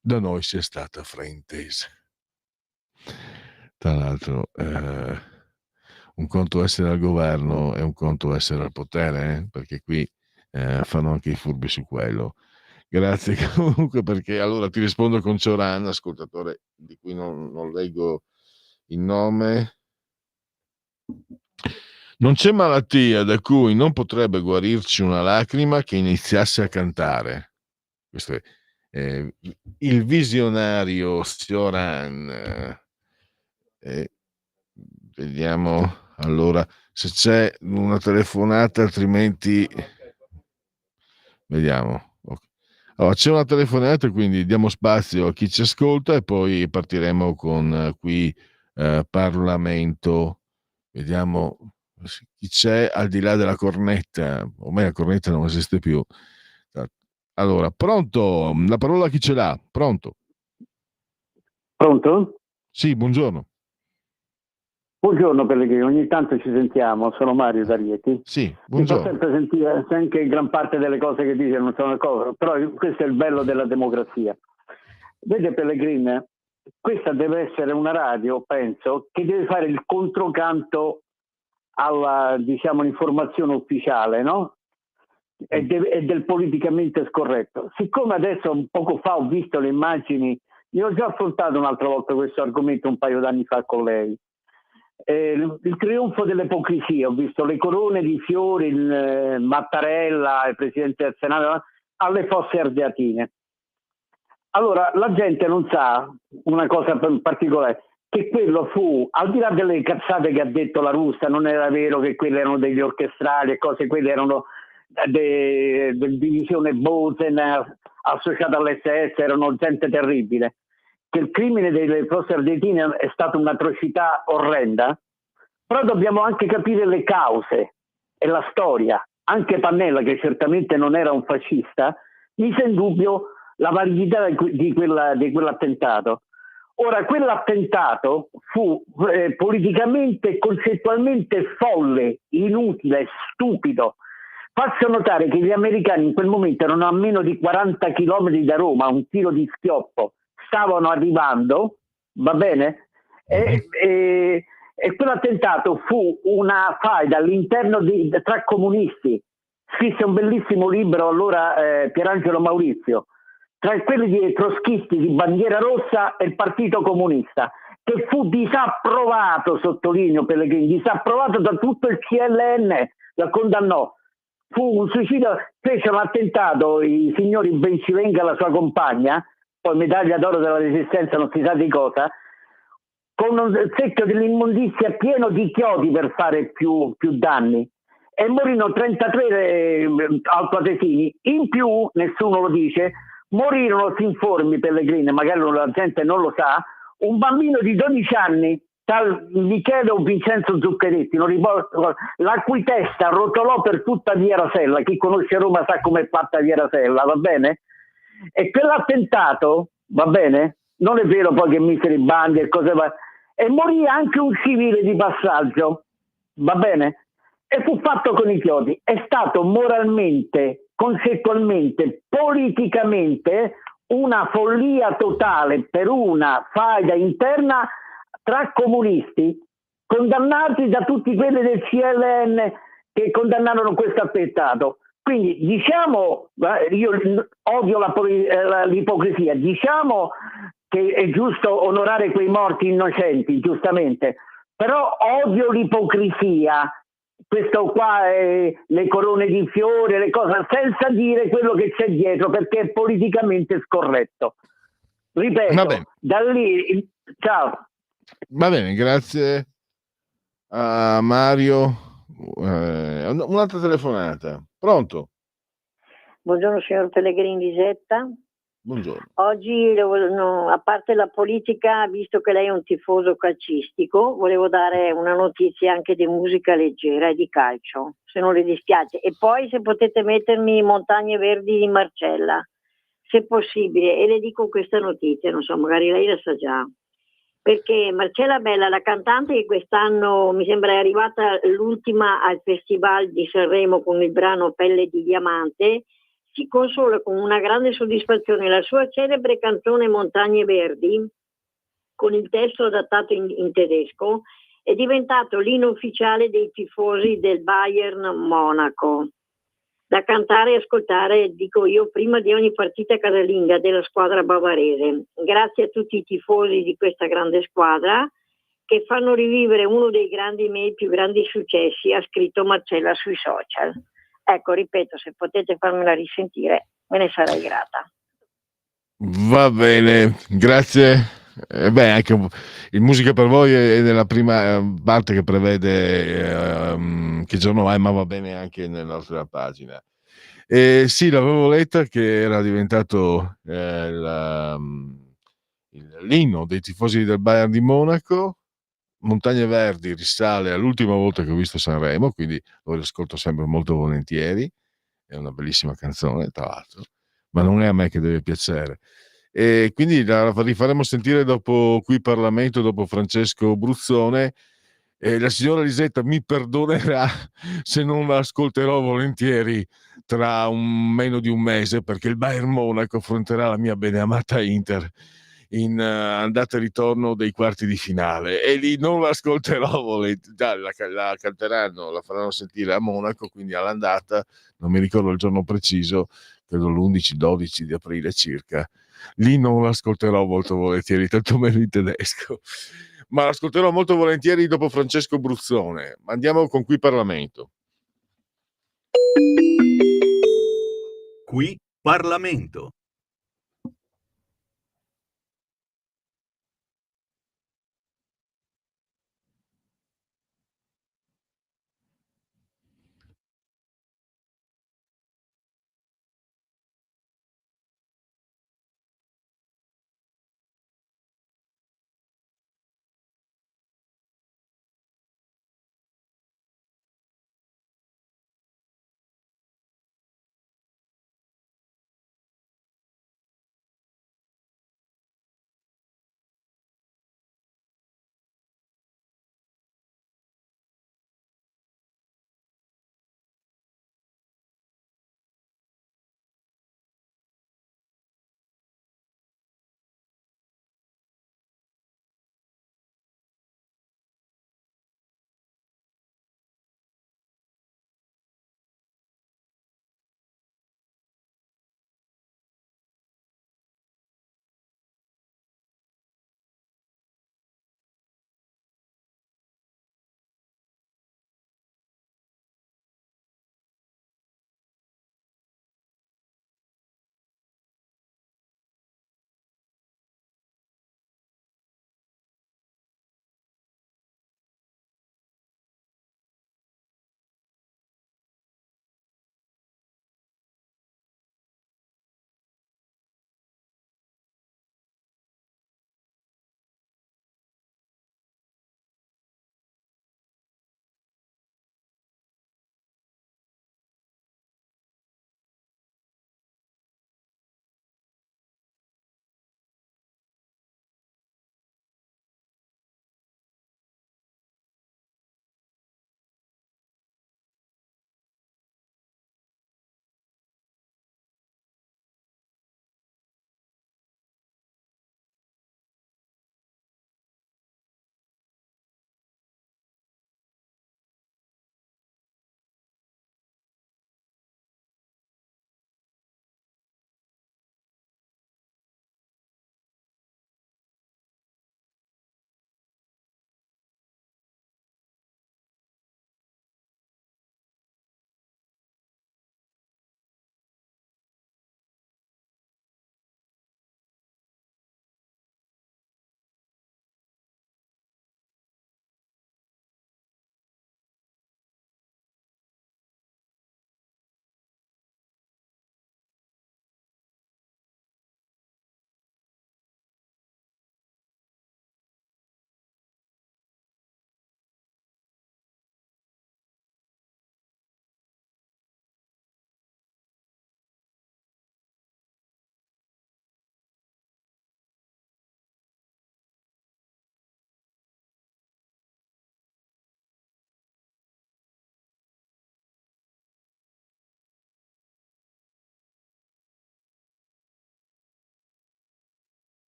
da noi sia stata fraintesa. Tra l'altro, un conto essere al governo e un conto essere al potere, perché qui fanno anche i furbi su quello. Grazie comunque, perché allora ti rispondo con Cioran, ascoltatore di cui non leggo il nome. Non c'è malattia da cui non potrebbe guarirci una lacrima che iniziasse a cantare. Questo è il visionario Cioran. Vediamo allora se c'è una telefonata, altrimenti vediamo. Allora, c'è una telefonata, quindi diamo spazio a chi ci ascolta e poi partiremo con qui Parlamento. Vediamo chi c'è al di là della cornetta. Ormai la cornetta non esiste più. Allora, pronto? La parola a chi ce l'ha? Pronto? Pronto? Sì, buongiorno. Buongiorno Pellegrino, ogni tanto ci sentiamo, sono Mario da Rieti. Sì, Mi fa buongiorno. sempre sentire, se anche gran parte delle cose che dice non sono d'accordo, però questo è il bello della democrazia. Vede Pellegrino, questa deve essere una radio, penso, che deve fare il controcanto alla, diciamo, informazione ufficiale, no? E del politicamente scorretto. Siccome adesso poco fa ho visto le immagini, io ho già affrontato un'altra volta questo argomento un paio d'anni fa con lei. Il trionfo dell'ipocrisia, ho visto le corone di fiori, il Mattarella, il Presidente del Senato, alle Fosse Ardeatine. Allora, la gente non sa una cosa particolare, che quello fu, al di là delle cazzate che ha detto la Russa, non era vero che quelli erano degli orchestrali e cose, quelli erano divisione Bozen associata all'SS, erano gente terribile. Che il crimine delle Fosse Ardeatine è stata un'atrocità orrenda, però dobbiamo anche capire le cause e la storia. Anche Pannella, che certamente non era un fascista, mise in dubbio la validità di quell'attentato. Ora, quell'attentato fu politicamente e concettualmente folle, inutile, stupido. Faccio notare che gli americani in quel momento erano a meno di 40 chilometri da Roma, un tiro di schioppo. Stavano arrivando, va bene? E quell'attentato fu una faida all'interno tra comunisti. Scrisse un bellissimo libro allora Pierangelo Maurizio, tra quelli di trotskisti di Bandiera Rossa e il Partito Comunista, che fu disapprovato, sottolineo Pellegrini, disapprovato da tutto il CLN, la condannò. Fu un suicidio, fece un attentato i signori Bencivenga e la sua compagna, poi medaglia d'oro della Resistenza, non si sa di cosa, con un secchio dell'immondizia pieno di chiodi per fare più danni. E morirono 33 altoatesini. In più, nessuno lo dice, morirono, si informi Pellegrini, magari la gente non lo sa, un bambino di 12 anni, tal Michele o Vincenzo Zuccheretti, non ricordo, la cui testa rotolò per tutta Via Rasella. Chi conosce Roma sa com'è fatta Via Rasella, va bene? E quell'attentato, va bene? Non è vero poi che mise i bandi e cose varie. E morì anche un civile di passaggio, va bene? E fu fatto con i chiodi. È stato moralmente, concettualmente, politicamente una follia totale per una faida interna tra comunisti, condannati da tutti quelli del CLN che condannarono questo attentato. Quindi diciamo, io odio l'ipocrisia, diciamo che è giusto onorare quei morti innocenti, giustamente, però odio l'ipocrisia, questo qua è le corone di fiore, le cose, senza dire quello che c'è dietro, perché è politicamente scorretto. Ripeto, da lì, ciao. Va bene, grazie a Mario. Un'altra telefonata. Pronto? Buongiorno signor Pellegrini Zetta. Buongiorno. Oggi, a parte la politica, visto che lei è un tifoso calcistico, volevo dare una notizia anche di musica leggera e di calcio, se non le dispiace. E poi se potete mettermi Montagne Verdi di Marcella, se possibile. E le dico questa notizia, non so, magari lei la sa già. Perché Marcella Bella, la cantante che quest'anno mi sembra è arrivata l'ultima al Festival di Sanremo con il brano Pelle di Diamante, si consola con una grande soddisfazione. La sua celebre canzone Montagne Verdi, con il testo adattato in tedesco, è diventato l'inno ufficiale dei tifosi del Bayern Monaco. Da cantare e ascoltare, dico io, prima di ogni partita casalinga della squadra bavarese. Grazie a tutti i tifosi di questa grande squadra che fanno rivivere uno dei miei più grandi successi, ha scritto Marcella sui social. Ecco, ripeto, se potete farmela risentire, me ne sarei grata. Va bene, grazie. Anche il Musica per voi è nella prima parte che prevede che giorno è, ma va bene anche nella nostra pagina. Sì, l'avevo letta che era diventato l'inno dei tifosi del Bayern di Monaco. Montagne Verdi risale all'ultima volta che ho visto Sanremo, quindi lo ascolto sempre molto volentieri. È una bellissima canzone, tra l'altro, ma non è a me che deve piacere. E quindi la rifaremo sentire dopo qui Parlamento, dopo Francesco Bruzzone. La signora Lisetta mi perdonerà se non la ascolterò volentieri tra meno di un mese, perché il Bayern Monaco affronterà la mia beneamata Inter in andata e ritorno dei quarti di finale, e lì non l'ascolterò volentieri. La canteranno, la faranno sentire a Monaco, quindi all'andata, non mi ricordo il giorno preciso, credo l'11-12 di aprile circa. Lì non l'ascolterò molto volentieri, tanto meno in tedesco, ma l'ascolterò molto volentieri dopo Francesco Bruzzone. Andiamo con Qui Parlamento. Qui Parlamento.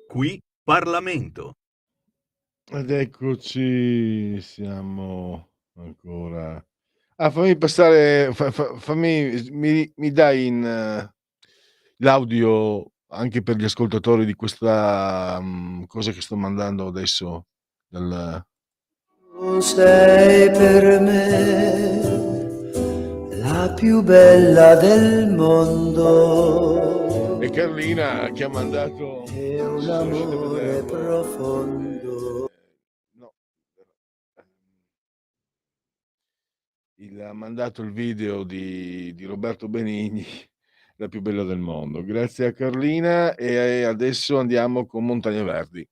Qui Parlamento. Ed eccoci, siamo ancora. Fammi passare, mi dai l'audio anche per gli ascoltatori di questa cosa che sto mandando adesso. Tu sei per me la più bella del mondo. E Carlina che ha mandato è un amore profondo. Ha mandato il video di Roberto Benigni, la più bella del mondo. Grazie a Carlina e adesso andiamo con Montagne Verdi.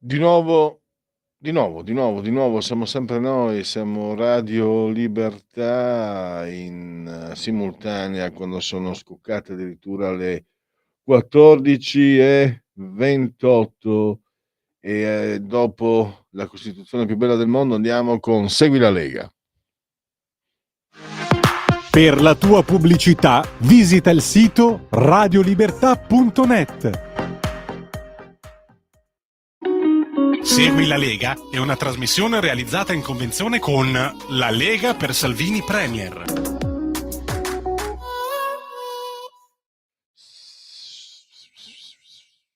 Di nuovo, siamo sempre noi, siamo Radio Libertà in simultanea quando sono scoccate addirittura le 14:28 e dopo la Costituzione più bella del mondo andiamo con Segui la Lega. Per la tua pubblicità visita il sito radiolibertà.net. Segui la Lega è una trasmissione realizzata in convenzione con La Lega per Salvini Premier.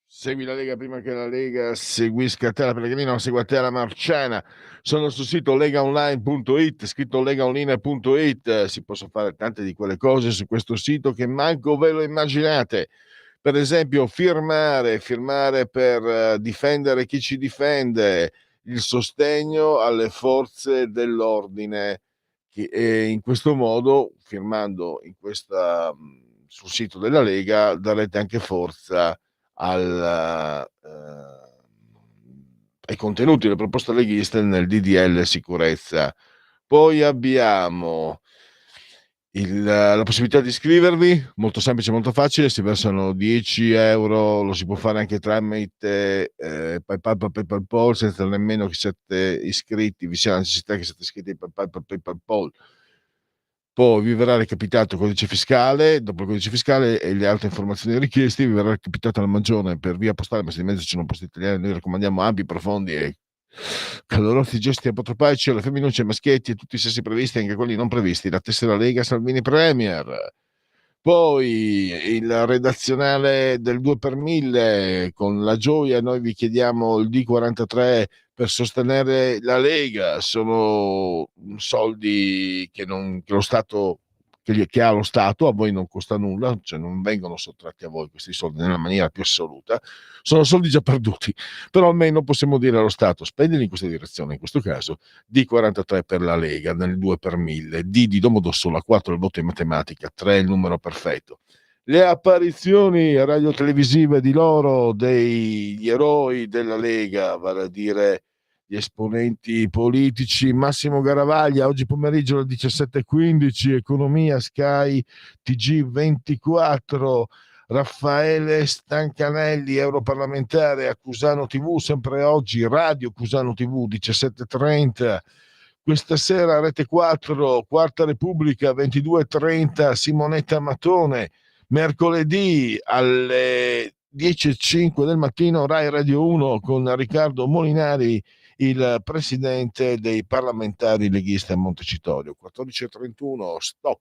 Segui la Lega prima che la Lega seguisca te la Pellegrina o segua te la Marciana. Sono sul sito legaonline.it, scritto legaonline.it. Si possono fare tante di quelle cose su questo sito che manco ve lo immaginate. per esempio firmare per difendere chi ci difende, il sostegno alle forze dell'ordine, e in questo modo, firmando sul sito della Lega, darete anche forza ai contenuti delle proposte leghiste nel DDL sicurezza. Poi abbiamo la possibilità di iscrivervi, molto semplice, molto facile, si versano 10 euro, lo si può fare anche tramite PayPal, senza nemmeno che siate iscritti, vi sia la necessità che siate iscritti a PayPal. Poi vi verrà recapitato il codice fiscale, dopo il codice fiscale e le altre informazioni richieste, vi verrà recapitata la maggiore per via postale, ma se di mezzo c'è una posta italiana, noi raccomandiamo ampi, profondi e calorosi gesti apotropaici alle femminucce, ai maschietti e tutti i sessi previsti, anche quelli non previsti, la tessera Lega Salvini Premier. Poi il redazionale del 2 per 1000, con la gioia noi vi chiediamo il D43 per sostenere la Lega. Sono soldi che lo Stato, che ha lo Stato, a voi non costa nulla, cioè non vengono sottratti a voi questi soldi nella maniera più assoluta, sono soldi già perduti, però almeno possiamo dire allo Stato spendili in questa direzione, in questo caso D43 per la Lega nel 2 per 1000, D di Domodossola, 4 il voto in matematica, 3 il numero perfetto. Le apparizioni radio-televisive di loro, degli eroi della Lega, vale a dire gli esponenti politici: Massimo Garavaglia oggi pomeriggio alle 17:15, Economia Sky TG24, Raffaele Stancanelli, europarlamentare a Cusano TV, sempre oggi Radio Cusano TV 17:30. Questa sera Rete 4, Quarta Repubblica 22:30, Simonetta Matone. Mercoledì alle 10:05 del mattino Rai Radio 1 con Riccardo Molinari, il presidente dei parlamentari leghisti a Montecitorio. 14:31, stop.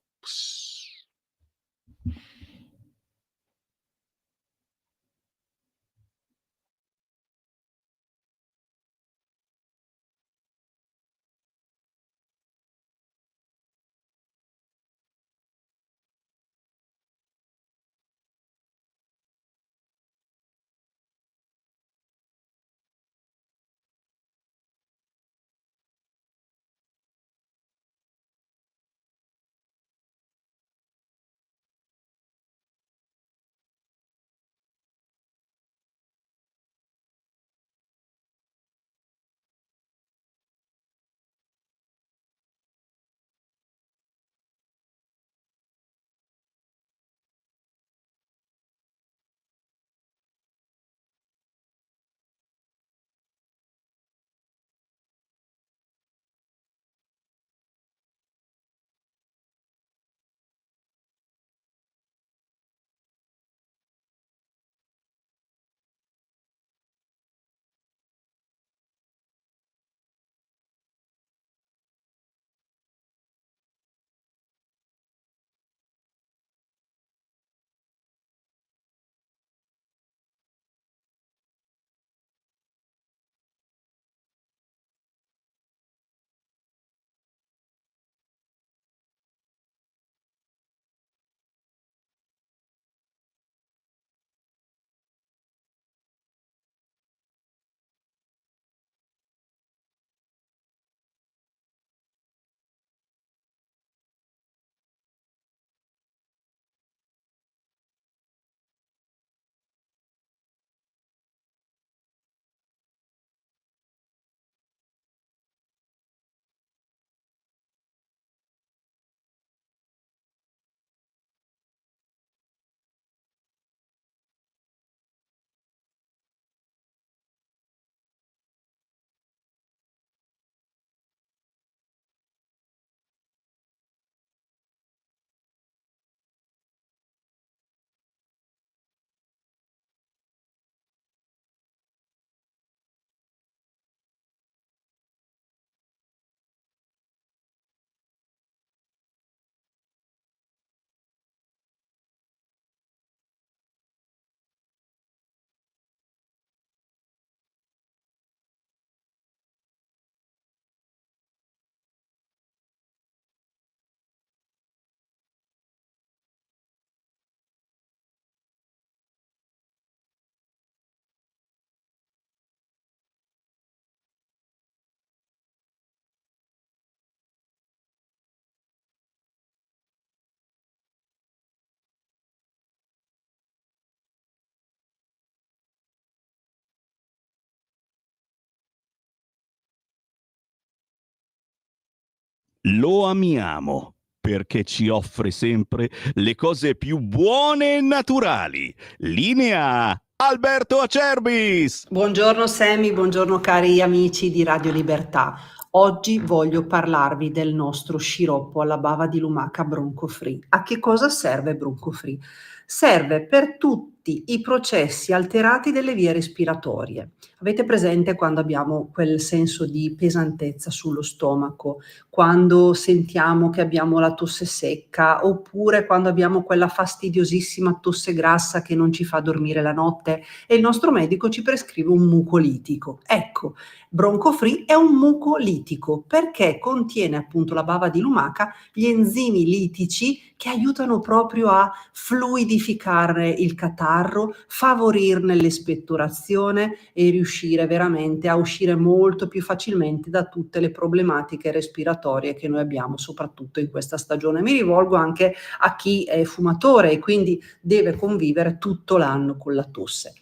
Lo amiamo perché ci offre sempre le cose più buone e naturali. Linea Alberto Acerbis! Buongiorno Sammy, buongiorno cari amici di Radio Libertà. Oggi voglio parlarvi del nostro sciroppo alla bava di lumaca Bronco Free. A che cosa serve Bronco Free? Serve per tutti i processi alterati delle vie respiratorie. Avete presente quando abbiamo quel senso di pesantezza sullo stomaco, quando sentiamo che abbiamo la tosse secca, oppure quando abbiamo quella fastidiosissima tosse grassa che non ci fa dormire la notte e il nostro medico ci prescrive un mucolitico? Ecco, Bronco Free è un mucolitico perché contiene appunto la bava di lumaca, gli enzimi litici che aiutano proprio a fluidificare il catarro, favorirne l'espettorazione e riuscire veramente a uscire molto più facilmente da tutte le problematiche respiratorie che noi abbiamo, soprattutto in questa stagione. Mi rivolgo anche a chi è fumatore e quindi deve convivere tutto l'anno con la tosse.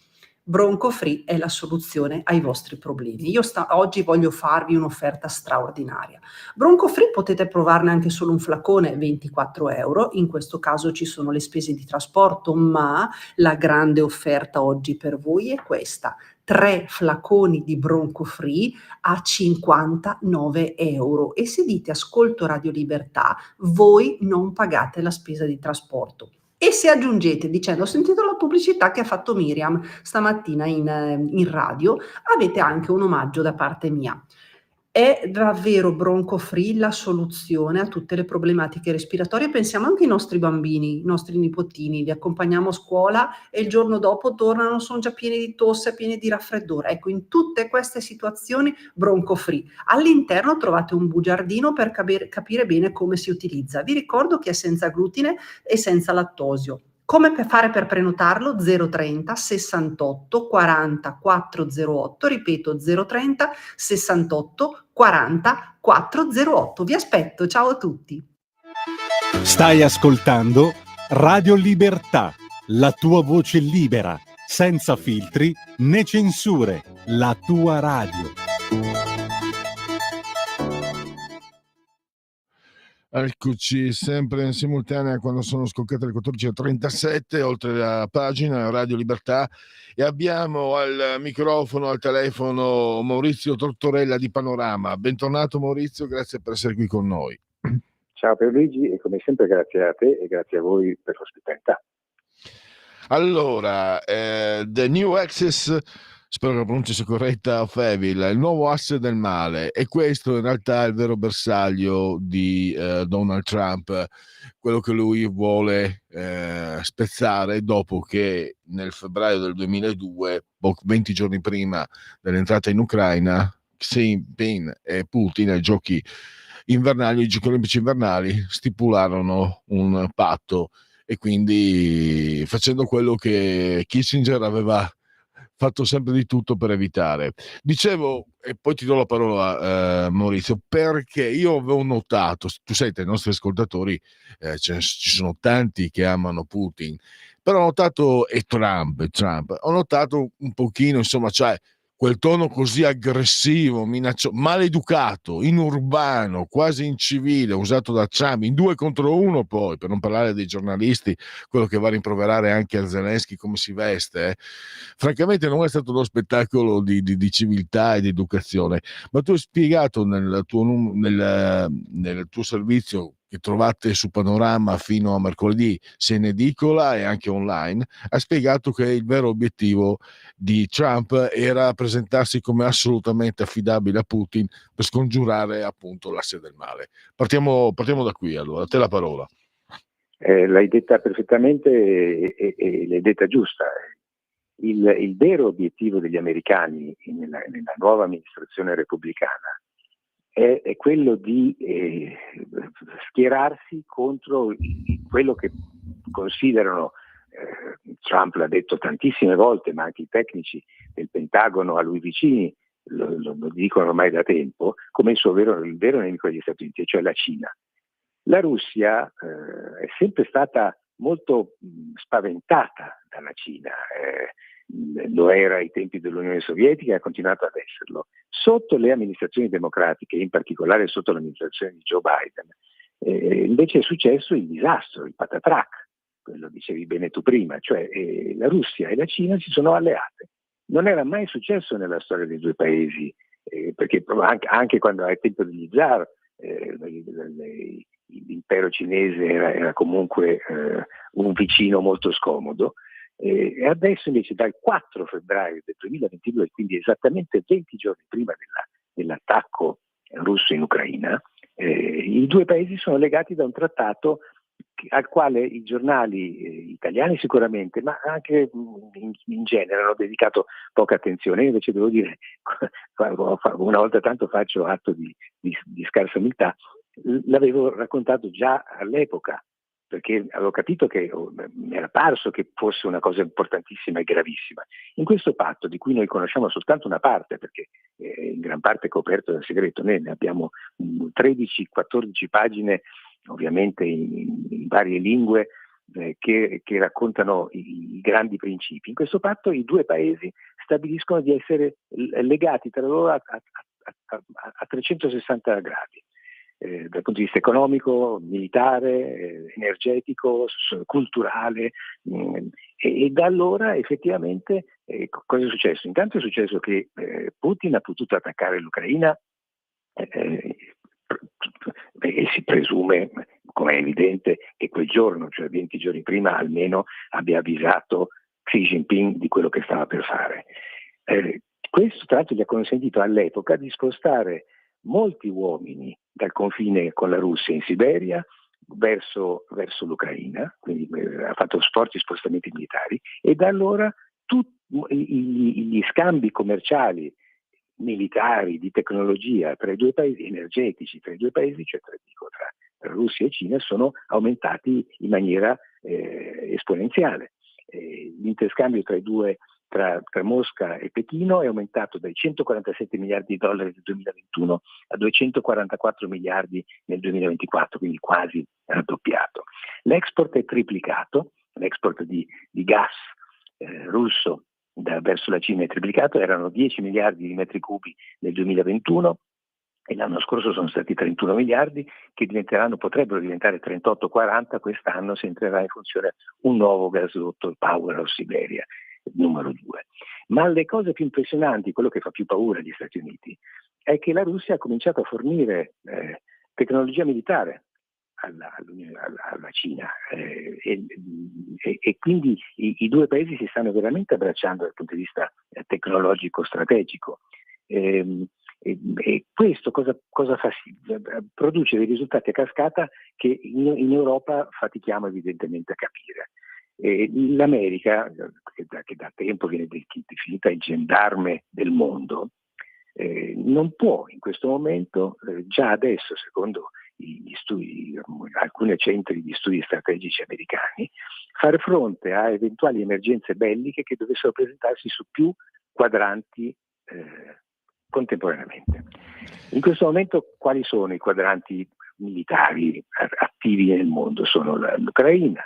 Bronco Free è la soluzione ai vostri problemi. Io oggi voglio farvi un'offerta straordinaria. Bronco Free potete provarne anche solo un flacone, 24 euro. In questo caso ci sono le spese di trasporto, ma la grande offerta oggi per voi è questa: 3 flaconi di Bronco Free a 59 euro. E se dite ascolto Radio Libertà, voi non pagate la spesa di trasporto. E se aggiungete dicendo ho sentito la pubblicità che ha fatto Miriam stamattina in radio, avete anche un omaggio da parte mia. È davvero Bronco Free la soluzione a tutte le problematiche respiratorie? Pensiamo anche ai nostri bambini, i nostri nipotini, li accompagniamo a scuola e il giorno dopo tornano, sono già pieni di tosse, pieni di raffreddore. Ecco, in tutte queste situazioni Bronco Free. All'interno trovate un bugiardino per capire bene come si utilizza. Vi ricordo che è senza glutine e senza lattosio. Come fare per prenotarlo? 030 68 40 408, ripeto 030 68 40 408. Vi aspetto, ciao a tutti. Stai ascoltando Radio Libertà, la tua voce libera, senza filtri né censure, la tua radio. Eccoci sempre in simultanea quando sono scoccate le 14.37, oltre la pagina Radio Libertà, e abbiamo al microfono, al telefono Maurizio Tortorella di Panorama. Bentornato Maurizio, grazie per essere qui con noi. Ciao Pierluigi, e come sempre grazie a te e grazie a voi per l'ospitalità. Allora, The New Axis, spero che la pronuncia sia corretta, of Evil, il nuovo asse del male, e questo in realtà è il vero bersaglio di Donald Trump, quello che lui vuole spezzare dopo che nel febbraio del 2002, 20 giorni prima dell'entrata in Ucraina, Xi Jinping e Putin ai giochi invernali, i giochi olimpici invernali, stipularono un patto, e quindi facendo quello che Kissinger aveva fatto sempre di tutto per evitare. Dicevo, e poi ti do la parola Maurizio, perché io avevo notato, tu sai, tra i nostri ascoltatori ci sono tanti che amano Putin, però ho notato, e Trump, ho notato un pochino, insomma, cioè quel tono così aggressivo, maleducato, inurbano, quasi incivile, usato da Trump, in 2 contro 1 poi, per non parlare dei giornalisti, quello che va a rimproverare anche a Zelensky come si veste. Francamente non è stato uno spettacolo di civiltà e di educazione, ma tu hai spiegato nel tuo servizio, che trovate su Panorama fino a mercoledì, sia in edicola e anche online, ha spiegato che il vero obiettivo di Trump era presentarsi come assolutamente affidabile a Putin per scongiurare appunto l'asse del male. Partiamo da qui, allora, a te la parola. L'hai detta perfettamente e l'hai detta giusta. Il vero obiettivo degli americani nella nuova amministrazione repubblicana è quello di schierarsi contro quello che considerano, Trump l'ha detto tantissime volte, ma anche i tecnici del Pentagono a lui vicini lo dicono ormai da tempo, come il vero nemico degli Stati Uniti, cioè la Cina. La Russia è sempre stata molto spaventata dalla Cina, lo era ai tempi dell'Unione Sovietica e ha continuato ad esserlo. Sotto le amministrazioni democratiche, in particolare sotto l'amministrazione di Joe Biden, invece è successo il disastro, il patatrac, quello dicevi bene tu prima, cioè la Russia e la Cina si sono alleate. Non era mai successo nella storia dei due paesi, perché anche quando ai tempo degli zar l'impero cinese era comunque un vicino molto scomodo, e adesso invece dal 4 febbraio del 2022, quindi esattamente 20 giorni prima dell'attacco russo in Ucraina, i due paesi sono legati da un trattato al quale i giornali italiani sicuramente, ma anche in genere, hanno dedicato poca attenzione. Io invece devo dire, una volta tanto faccio atto di scarsa umiltà, l'avevo raccontato già all'epoca, perché avevo capito che mi era parso che fosse una cosa importantissima e gravissima. In questo patto, di cui noi conosciamo soltanto una parte, perché in gran parte coperto dal segreto, noi ne abbiamo 13-14 pagine, ovviamente in varie lingue, che raccontano i grandi principi. In questo patto i due paesi stabiliscono di essere legati tra loro a 360 gradi. Dal punto di vista economico, militare, energetico, culturale, e da allora effettivamente cosa è successo? Intanto è successo che Putin ha potuto attaccare l'Ucraina e si presume, come è evidente, che quel giorno, cioè 20 giorni prima, almeno abbia avvisato Xi Jinping di quello che stava per fare. Questo tra l'altro gli ha consentito all'epoca di spostare molti uomini dal confine con la Russia in Siberia verso l'Ucraina, quindi ha fatto forti spostamenti militari, e da allora gli scambi commerciali, militari, di tecnologia tra i due paesi, energetici tra i due paesi, cioè tra Russia e Cina, sono aumentati in maniera esponenziale. L'interscambio tra Mosca e Pechino è aumentato dai 147 miliardi di dollari del 2021 a 244 miliardi nel 2024, quindi quasi raddoppiato. L'export è triplicato, l'export di gas russo verso la Cina è triplicato, erano 10 miliardi di metri cubi nel 2021 e l'anno scorso sono stati 31 miliardi che potrebbero diventare 38-40 quest'anno se entrerà in funzione un nuovo gasdotto, il Power of Siberia, numero 2. Ma le cose più impressionanti, quello che fa più paura agli Stati Uniti, è che la Russia ha cominciato a fornire tecnologia militare alla Cina e quindi i due paesi si stanno veramente abbracciando dal punto di vista tecnologico strategico. E questo cosa fa? Produce dei risultati a cascata che in Europa fatichiamo evidentemente a capire. L'America, che da tempo viene definita il gendarme del mondo, non può in questo momento, già adesso secondo gli studi, alcuni centri di studi strategici americani, fare fronte a eventuali emergenze belliche che dovessero presentarsi su più quadranti contemporaneamente. In questo momento quali sono i quadranti militari attivi nel mondo? Sono l'Ucraina,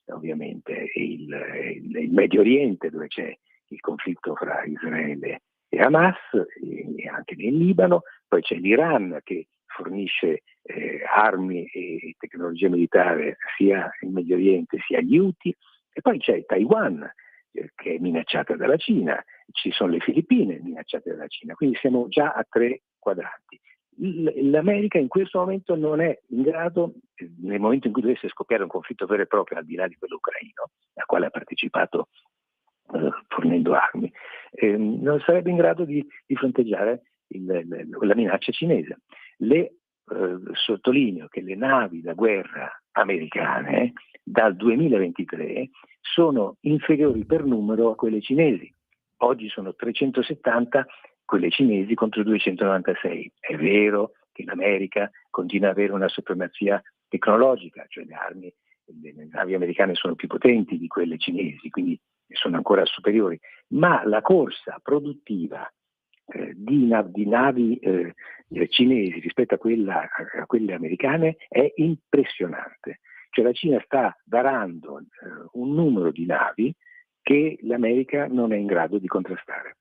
ovviamente, il Medio Oriente, dove c'è il conflitto fra Israele e Hamas, e anche nel Libano, poi c'è l'Iran che fornisce armi e tecnologia militare sia in Medio Oriente sia agli Houthi, e poi c'è Taiwan che è minacciata dalla Cina, ci sono le Filippine minacciate dalla Cina, quindi siamo già a 3 quadranti. L'America in questo momento non è in grado, nel momento in cui dovesse scoppiare un conflitto vero e proprio al di là di quello ucraino, al quale ha partecipato fornendo armi, non sarebbe in grado di fronteggiare la minaccia cinese. Sottolineo che le navi da guerra americane dal 2023 sono inferiori per numero a quelle cinesi. Oggi sono 370 quelle cinesi contro 296. È vero che l'America continua ad avere una supremazia tecnologica, cioè le navi americane sono più potenti di quelle cinesi, quindi sono ancora superiori, ma la corsa produttiva di navi cinesi rispetto a quelle americane è impressionante. Cioè la Cina sta varando un numero di navi che l'America non è in grado di contrastare.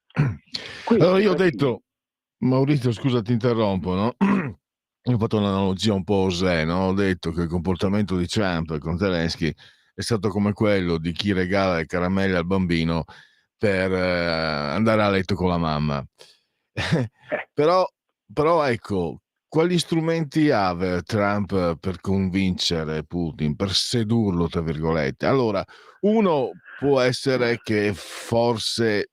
Allora io ho detto, Maurizio, scusa, ti interrompo, no? Io ho fatto un'analogia un po' osè, no? Ho detto che il comportamento di Trump con Zelensky è stato come quello di chi regala le caramelle al bambino per andare a letto con la mamma. Però ecco, quali strumenti ha Trump per convincere Putin, per sedurlo, tra virgolette? Allora, uno può essere che forse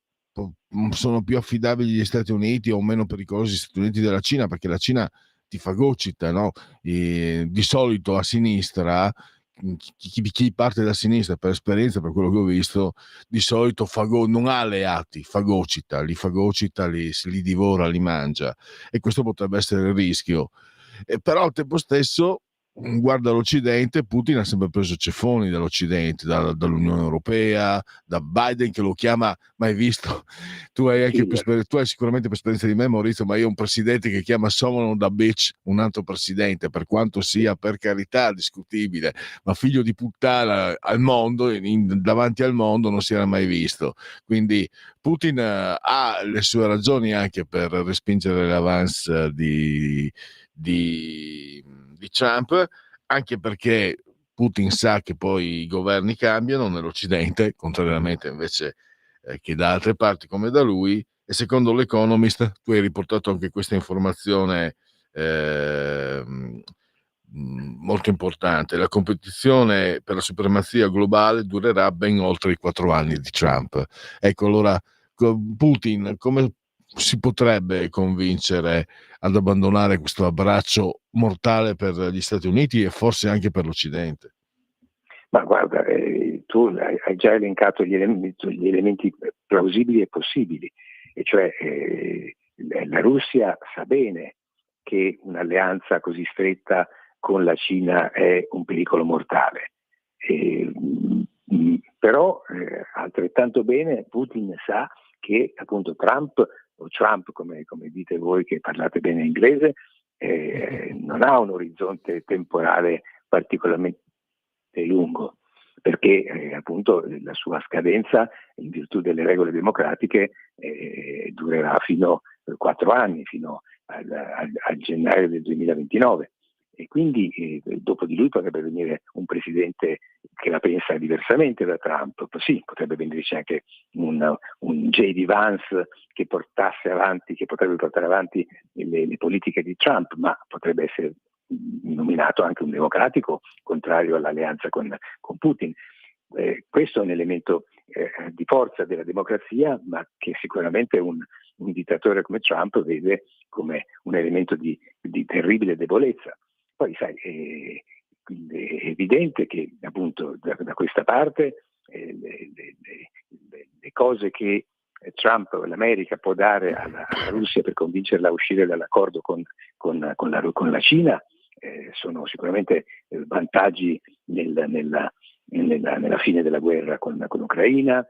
sono più affidabili gli Stati Uniti o meno pericolosi gli Stati Uniti della Cina, perché la Cina ti fagocita, no? Di solito a sinistra, chi parte da sinistra, per esperienza, per quello che ho visto, di solito non ha alleati, fagocita, li divora, li mangia, e questo potrebbe essere il rischio. Però al tempo stesso guarda l'Occidente, Putin ha sempre preso ceffoni dall'Occidente, dall'Unione Europea, da Biden che lo chiama mai visto. Tu hai sicuramente più esperienza di me, Maurizio, ma io ho un presidente che chiama someone da bitch un altro presidente, per quanto sia, per carità, discutibile, ma figlio di puttana al mondo, davanti al mondo non si era mai visto. Quindi Putin ha le sue ragioni anche per respingere l'avance di Trump, anche perché Putin sa che poi i governi cambiano nell'Occidente, contrariamente invece che da altre parti come da lui, e secondo l'Economist, tu hai riportato anche questa informazione molto importante, la competizione per la supremazia globale durerà ben oltre i 4 anni di Trump. Ecco, allora Putin come si potrebbe convincere ad abbandonare questo abbraccio mortale per gli Stati Uniti e forse anche per l'Occidente? Ma guarda, tu hai già elencato gli elementi plausibili e possibili, e cioè la Russia sa bene che un'alleanza così stretta con la Cina è un pericolo mortale. Però altrettanto bene Putin sa che appunto Trump, o Trump come dite voi che parlate bene inglese, non ha un orizzonte temporale particolarmente lungo, perché appunto la sua scadenza in virtù delle regole democratiche durerà fino a 4 anni, fino al gennaio del 2029. E quindi dopo di lui potrebbe venire un presidente che la pensa diversamente da Trump. Sì, potrebbe venirci anche un J.D. Vance che potrebbe portare avanti le politiche di Trump, ma potrebbe essere nominato anche un democratico contrario all'alleanza con Putin. Questo è un elemento di forza della democrazia, ma che sicuramente un dittatore come Trump vede come un elemento di terribile debolezza. Poi sai, è evidente che appunto da questa parte le cose che Trump, l'America può dare alla Russia per convincerla a uscire dall'accordo con la Cina sono sicuramente vantaggi nella fine della guerra con l'Ucraina,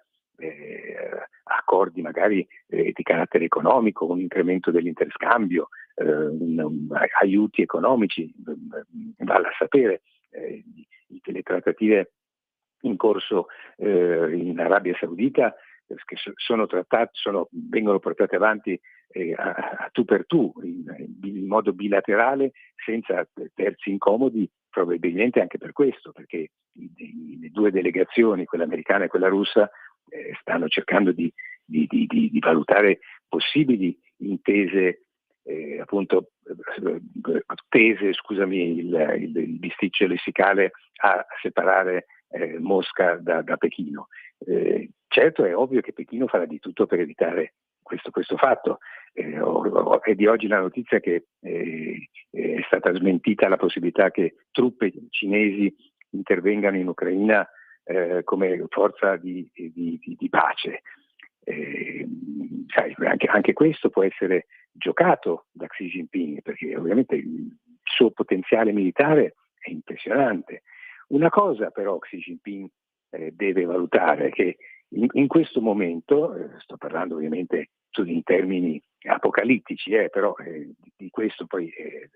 accordi magari di carattere economico, un incremento dell'interscambio, aiuti economici, vale a sapere le trattative in corso in Arabia Saudita che vengono portate avanti a tu per tu, in modo bilaterale, senza terzi incomodi, probabilmente anche per questo, perché le due delegazioni, quella americana e quella russa, stanno cercando di valutare possibili intese, il bisticcio lessicale a separare Mosca da Pechino. Certo, è ovvio che Pechino farà di tutto per evitare questo fatto. È di oggi la notizia che è stata smentita la possibilità che truppe cinesi intervengano in Ucraina come forza di pace. Sai, anche questo può essere giocato da Xi Jinping, perché ovviamente il suo potenziale militare è impressionante. Una cosa però Xi Jinping deve valutare, che in questo momento, sto parlando ovviamente in termini apocalittici, però di questo poi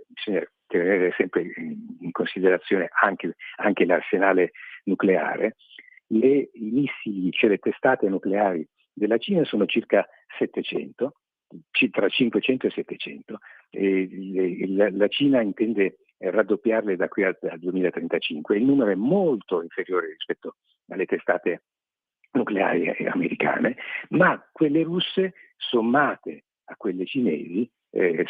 bisogna tenere sempre in considerazione anche l'arsenale nucleare. I missili, cioè le testate nucleari della Cina sono circa 700, tra 500 e 700. La Cina intende raddoppiarle da qui al 2035. Il numero è molto inferiore rispetto alle testate nucleari americane, ma quelle russe sommate a quelle cinesi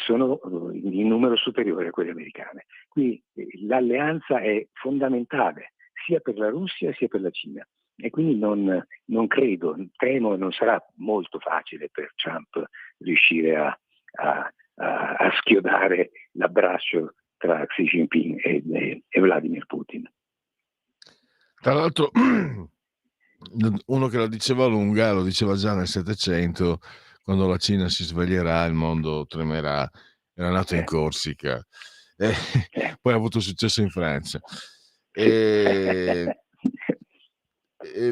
sono in numero superiore a quelle americane. Quindi l'alleanza è fondamentale sia per la Russia sia per la Cina. E quindi non credo, temo non sarà molto facile per Trump riuscire a schiodare l'abbraccio tra Xi Jinping e Vladimir Putin. Tra l'altro, uno che la diceva lunga, lo diceva già nel Settecento, quando la Cina si sveglierà il mondo tremerà, era nato in Corsica, poi ha avuto successo in Francia.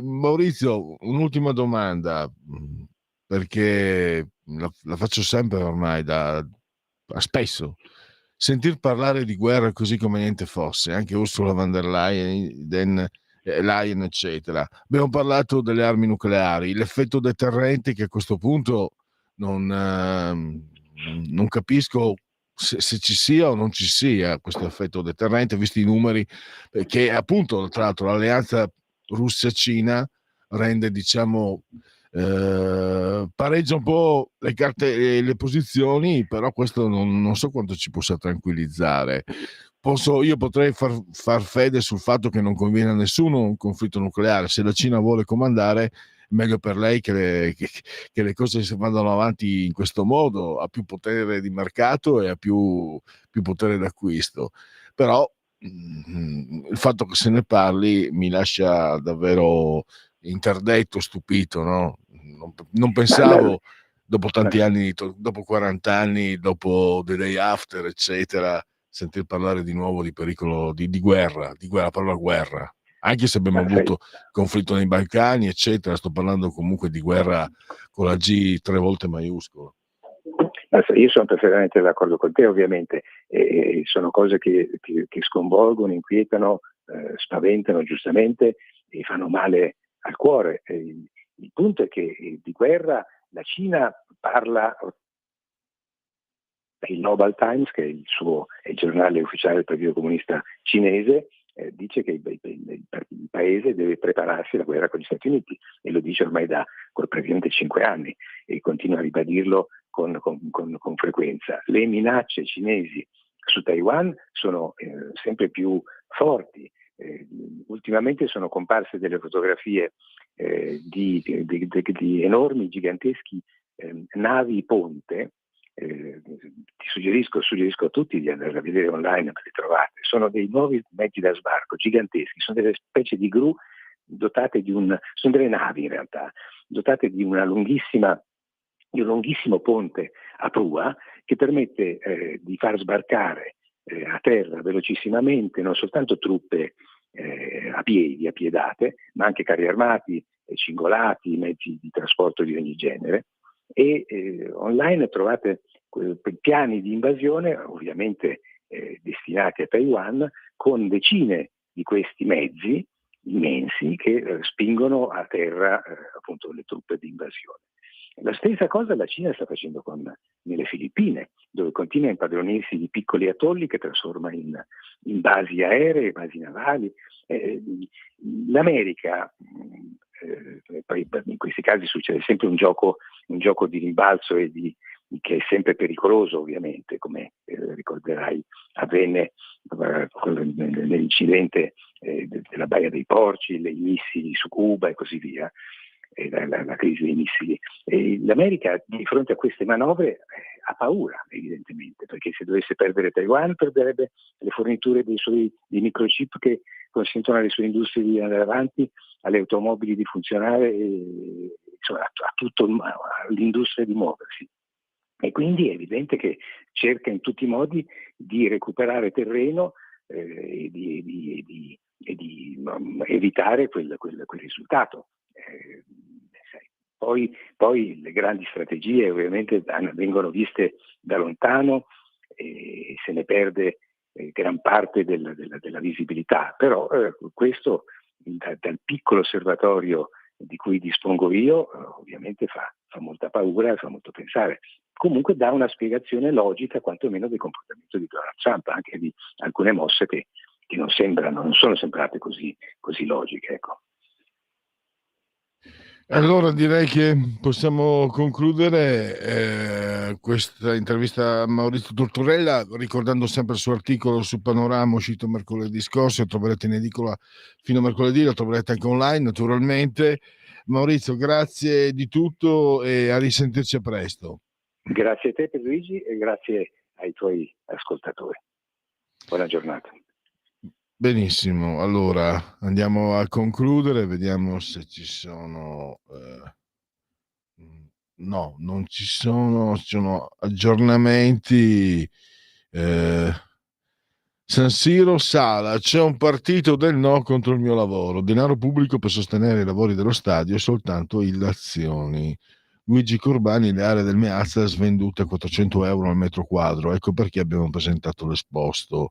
Maurizio, un'ultima domanda, perché la faccio sempre ormai spesso. Sentir parlare di guerra così come niente fosse, anche Ursula von der Leyen, eccetera. Abbiamo parlato delle armi nucleari, l'effetto deterrente che a questo punto non capisco se ci sia o non ci sia questo effetto deterrente, visti i numeri, che appunto tra l'altro l'alleanza Russia-Cina rende, diciamo, pareggia un po' le carte e le posizioni, però questo non so quanto ci possa tranquillizzare. Io potrei far fede sul fatto che non conviene a nessuno un conflitto nucleare. Se la Cina vuole comandare, meglio per lei che le cose si vadano avanti in questo modo, ha più potere di mercato e ha più potere d'acquisto. Però il fatto che se ne parli mi lascia davvero interdetto, stupito, no? Non pensavo, dopo tanti anni, dopo 40 anni, dopo The Day After, eccetera, sentir parlare di nuovo di pericolo di guerra, la parola guerra, anche se abbiamo avuto conflitto nei Balcani, eccetera. Sto parlando comunque di guerra con la G 3 volte maiuscola. Io sono perfettamente d'accordo con te, ovviamente, sono cose che sconvolgono, inquietano, spaventano giustamente e fanno male al cuore. Il punto è che di guerra la Cina parla, il Global Times, che è il giornale ufficiale del Partito Comunista Cinese, dice che il paese deve prepararsi alla guerra con gli Stati Uniti, e lo dice ormai da praticamente 5 anni e continua a ribadirlo con frequenza. Le minacce cinesi su Taiwan sono sempre più forti. Ultimamente sono comparse delle fotografie di enormi, giganteschi navi ponte. Suggerisco a tutti di andare a vedere online, le trovate. Sono dei nuovi mezzi da sbarco giganteschi, sono delle specie di gru dotate sono delle navi in realtà, dotate di un lunghissimo ponte a prua che permette di far sbarcare a terra velocissimamente non soltanto truppe a piedi, appiedate, ma anche carri armati, cingolati, mezzi di trasporto di ogni genere. E online trovate piani di invasione, ovviamente destinati a Taiwan, con decine di questi mezzi immensi che spingono a terra appunto le truppe di invasione. La stessa cosa la Cina sta facendo nelle Filippine, dove continua a impadronirsi di piccoli atolli che trasforma in basi aeree, basi navali. L'America, poi in questi casi succede sempre un gioco di rimbalzo che è sempre pericoloso, ovviamente, come ricorderai avvenne nell'incidente della Baia dei Porci, i missili su Cuba e così via. La crisi dei missili. L'America di fronte a queste manovre ha paura, evidentemente, perché se dovesse perdere Taiwan perderebbe le forniture dei microchip che consentono alle sue industrie di andare avanti, alle automobili di funzionare, insomma, a tutta l'industria di muoversi. E quindi è evidente che cerca in tutti i modi di recuperare terreno e di evitare quel risultato. Poi le grandi strategie ovviamente vengono viste da lontano e se ne perde gran parte della visibilità, però questo dal piccolo osservatorio di cui dispongo io ovviamente fa molta paura e fa molto pensare. comunque dà una spiegazione logica quantomeno del comportamento di Donald Trump, anche di alcune mosse che non sono sembrate così logiche, ecco. Allora direi che possiamo concludere questa intervista a Maurizio Tortorella, ricordando sempre il suo articolo su Panorama uscito mercoledì scorso. Lo troverete in edicola fino a mercoledì, lo troverete anche online naturalmente. Maurizio, grazie di tutto e a risentirci presto. Grazie a te Pierluigi e grazie ai tuoi ascoltatori. Buona giornata. Benissimo, allora andiamo a concludere, vediamo se ci sono... no, non ci sono aggiornamenti. San Siro Sala, c'è un partito del no contro il mio lavoro, denaro pubblico per sostenere i lavori dello stadio e soltanto illazioni. Luigi Corbani, le aree del Meazza svendute a 400 euro al metro quadro, ecco perché abbiamo presentato l'esposto.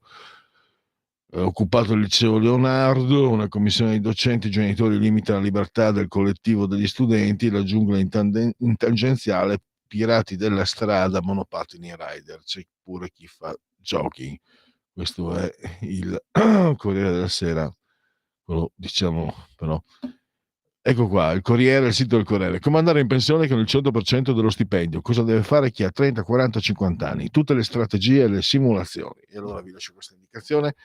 Occupato il liceo Leonardo, una commissione di docenti, genitori limita la libertà del collettivo degli studenti, la giungla in tangenziale, pirati della strada, monopattini e rider, c'è pure chi fa jogging. Questo è il Corriere della Sera, diciamo però. Ecco qua, il Corriere, il sito del Corriere. Come andare in pensione con il 100% dello stipendio? Cosa deve fare chi ha 30, 40, 50 anni? Tutte le strategie e le simulazioni. E allora vi lascio questa indicazione.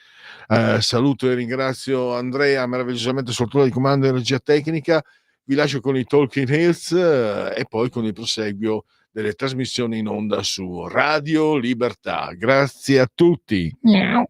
Saluto e ringrazio Andrea, meravigliosamente sotto di comando di regia tecnica. Vi lascio con i Talking Heads e poi con il proseguio delle trasmissioni in onda su Radio Libertà. Grazie a tutti. Miau.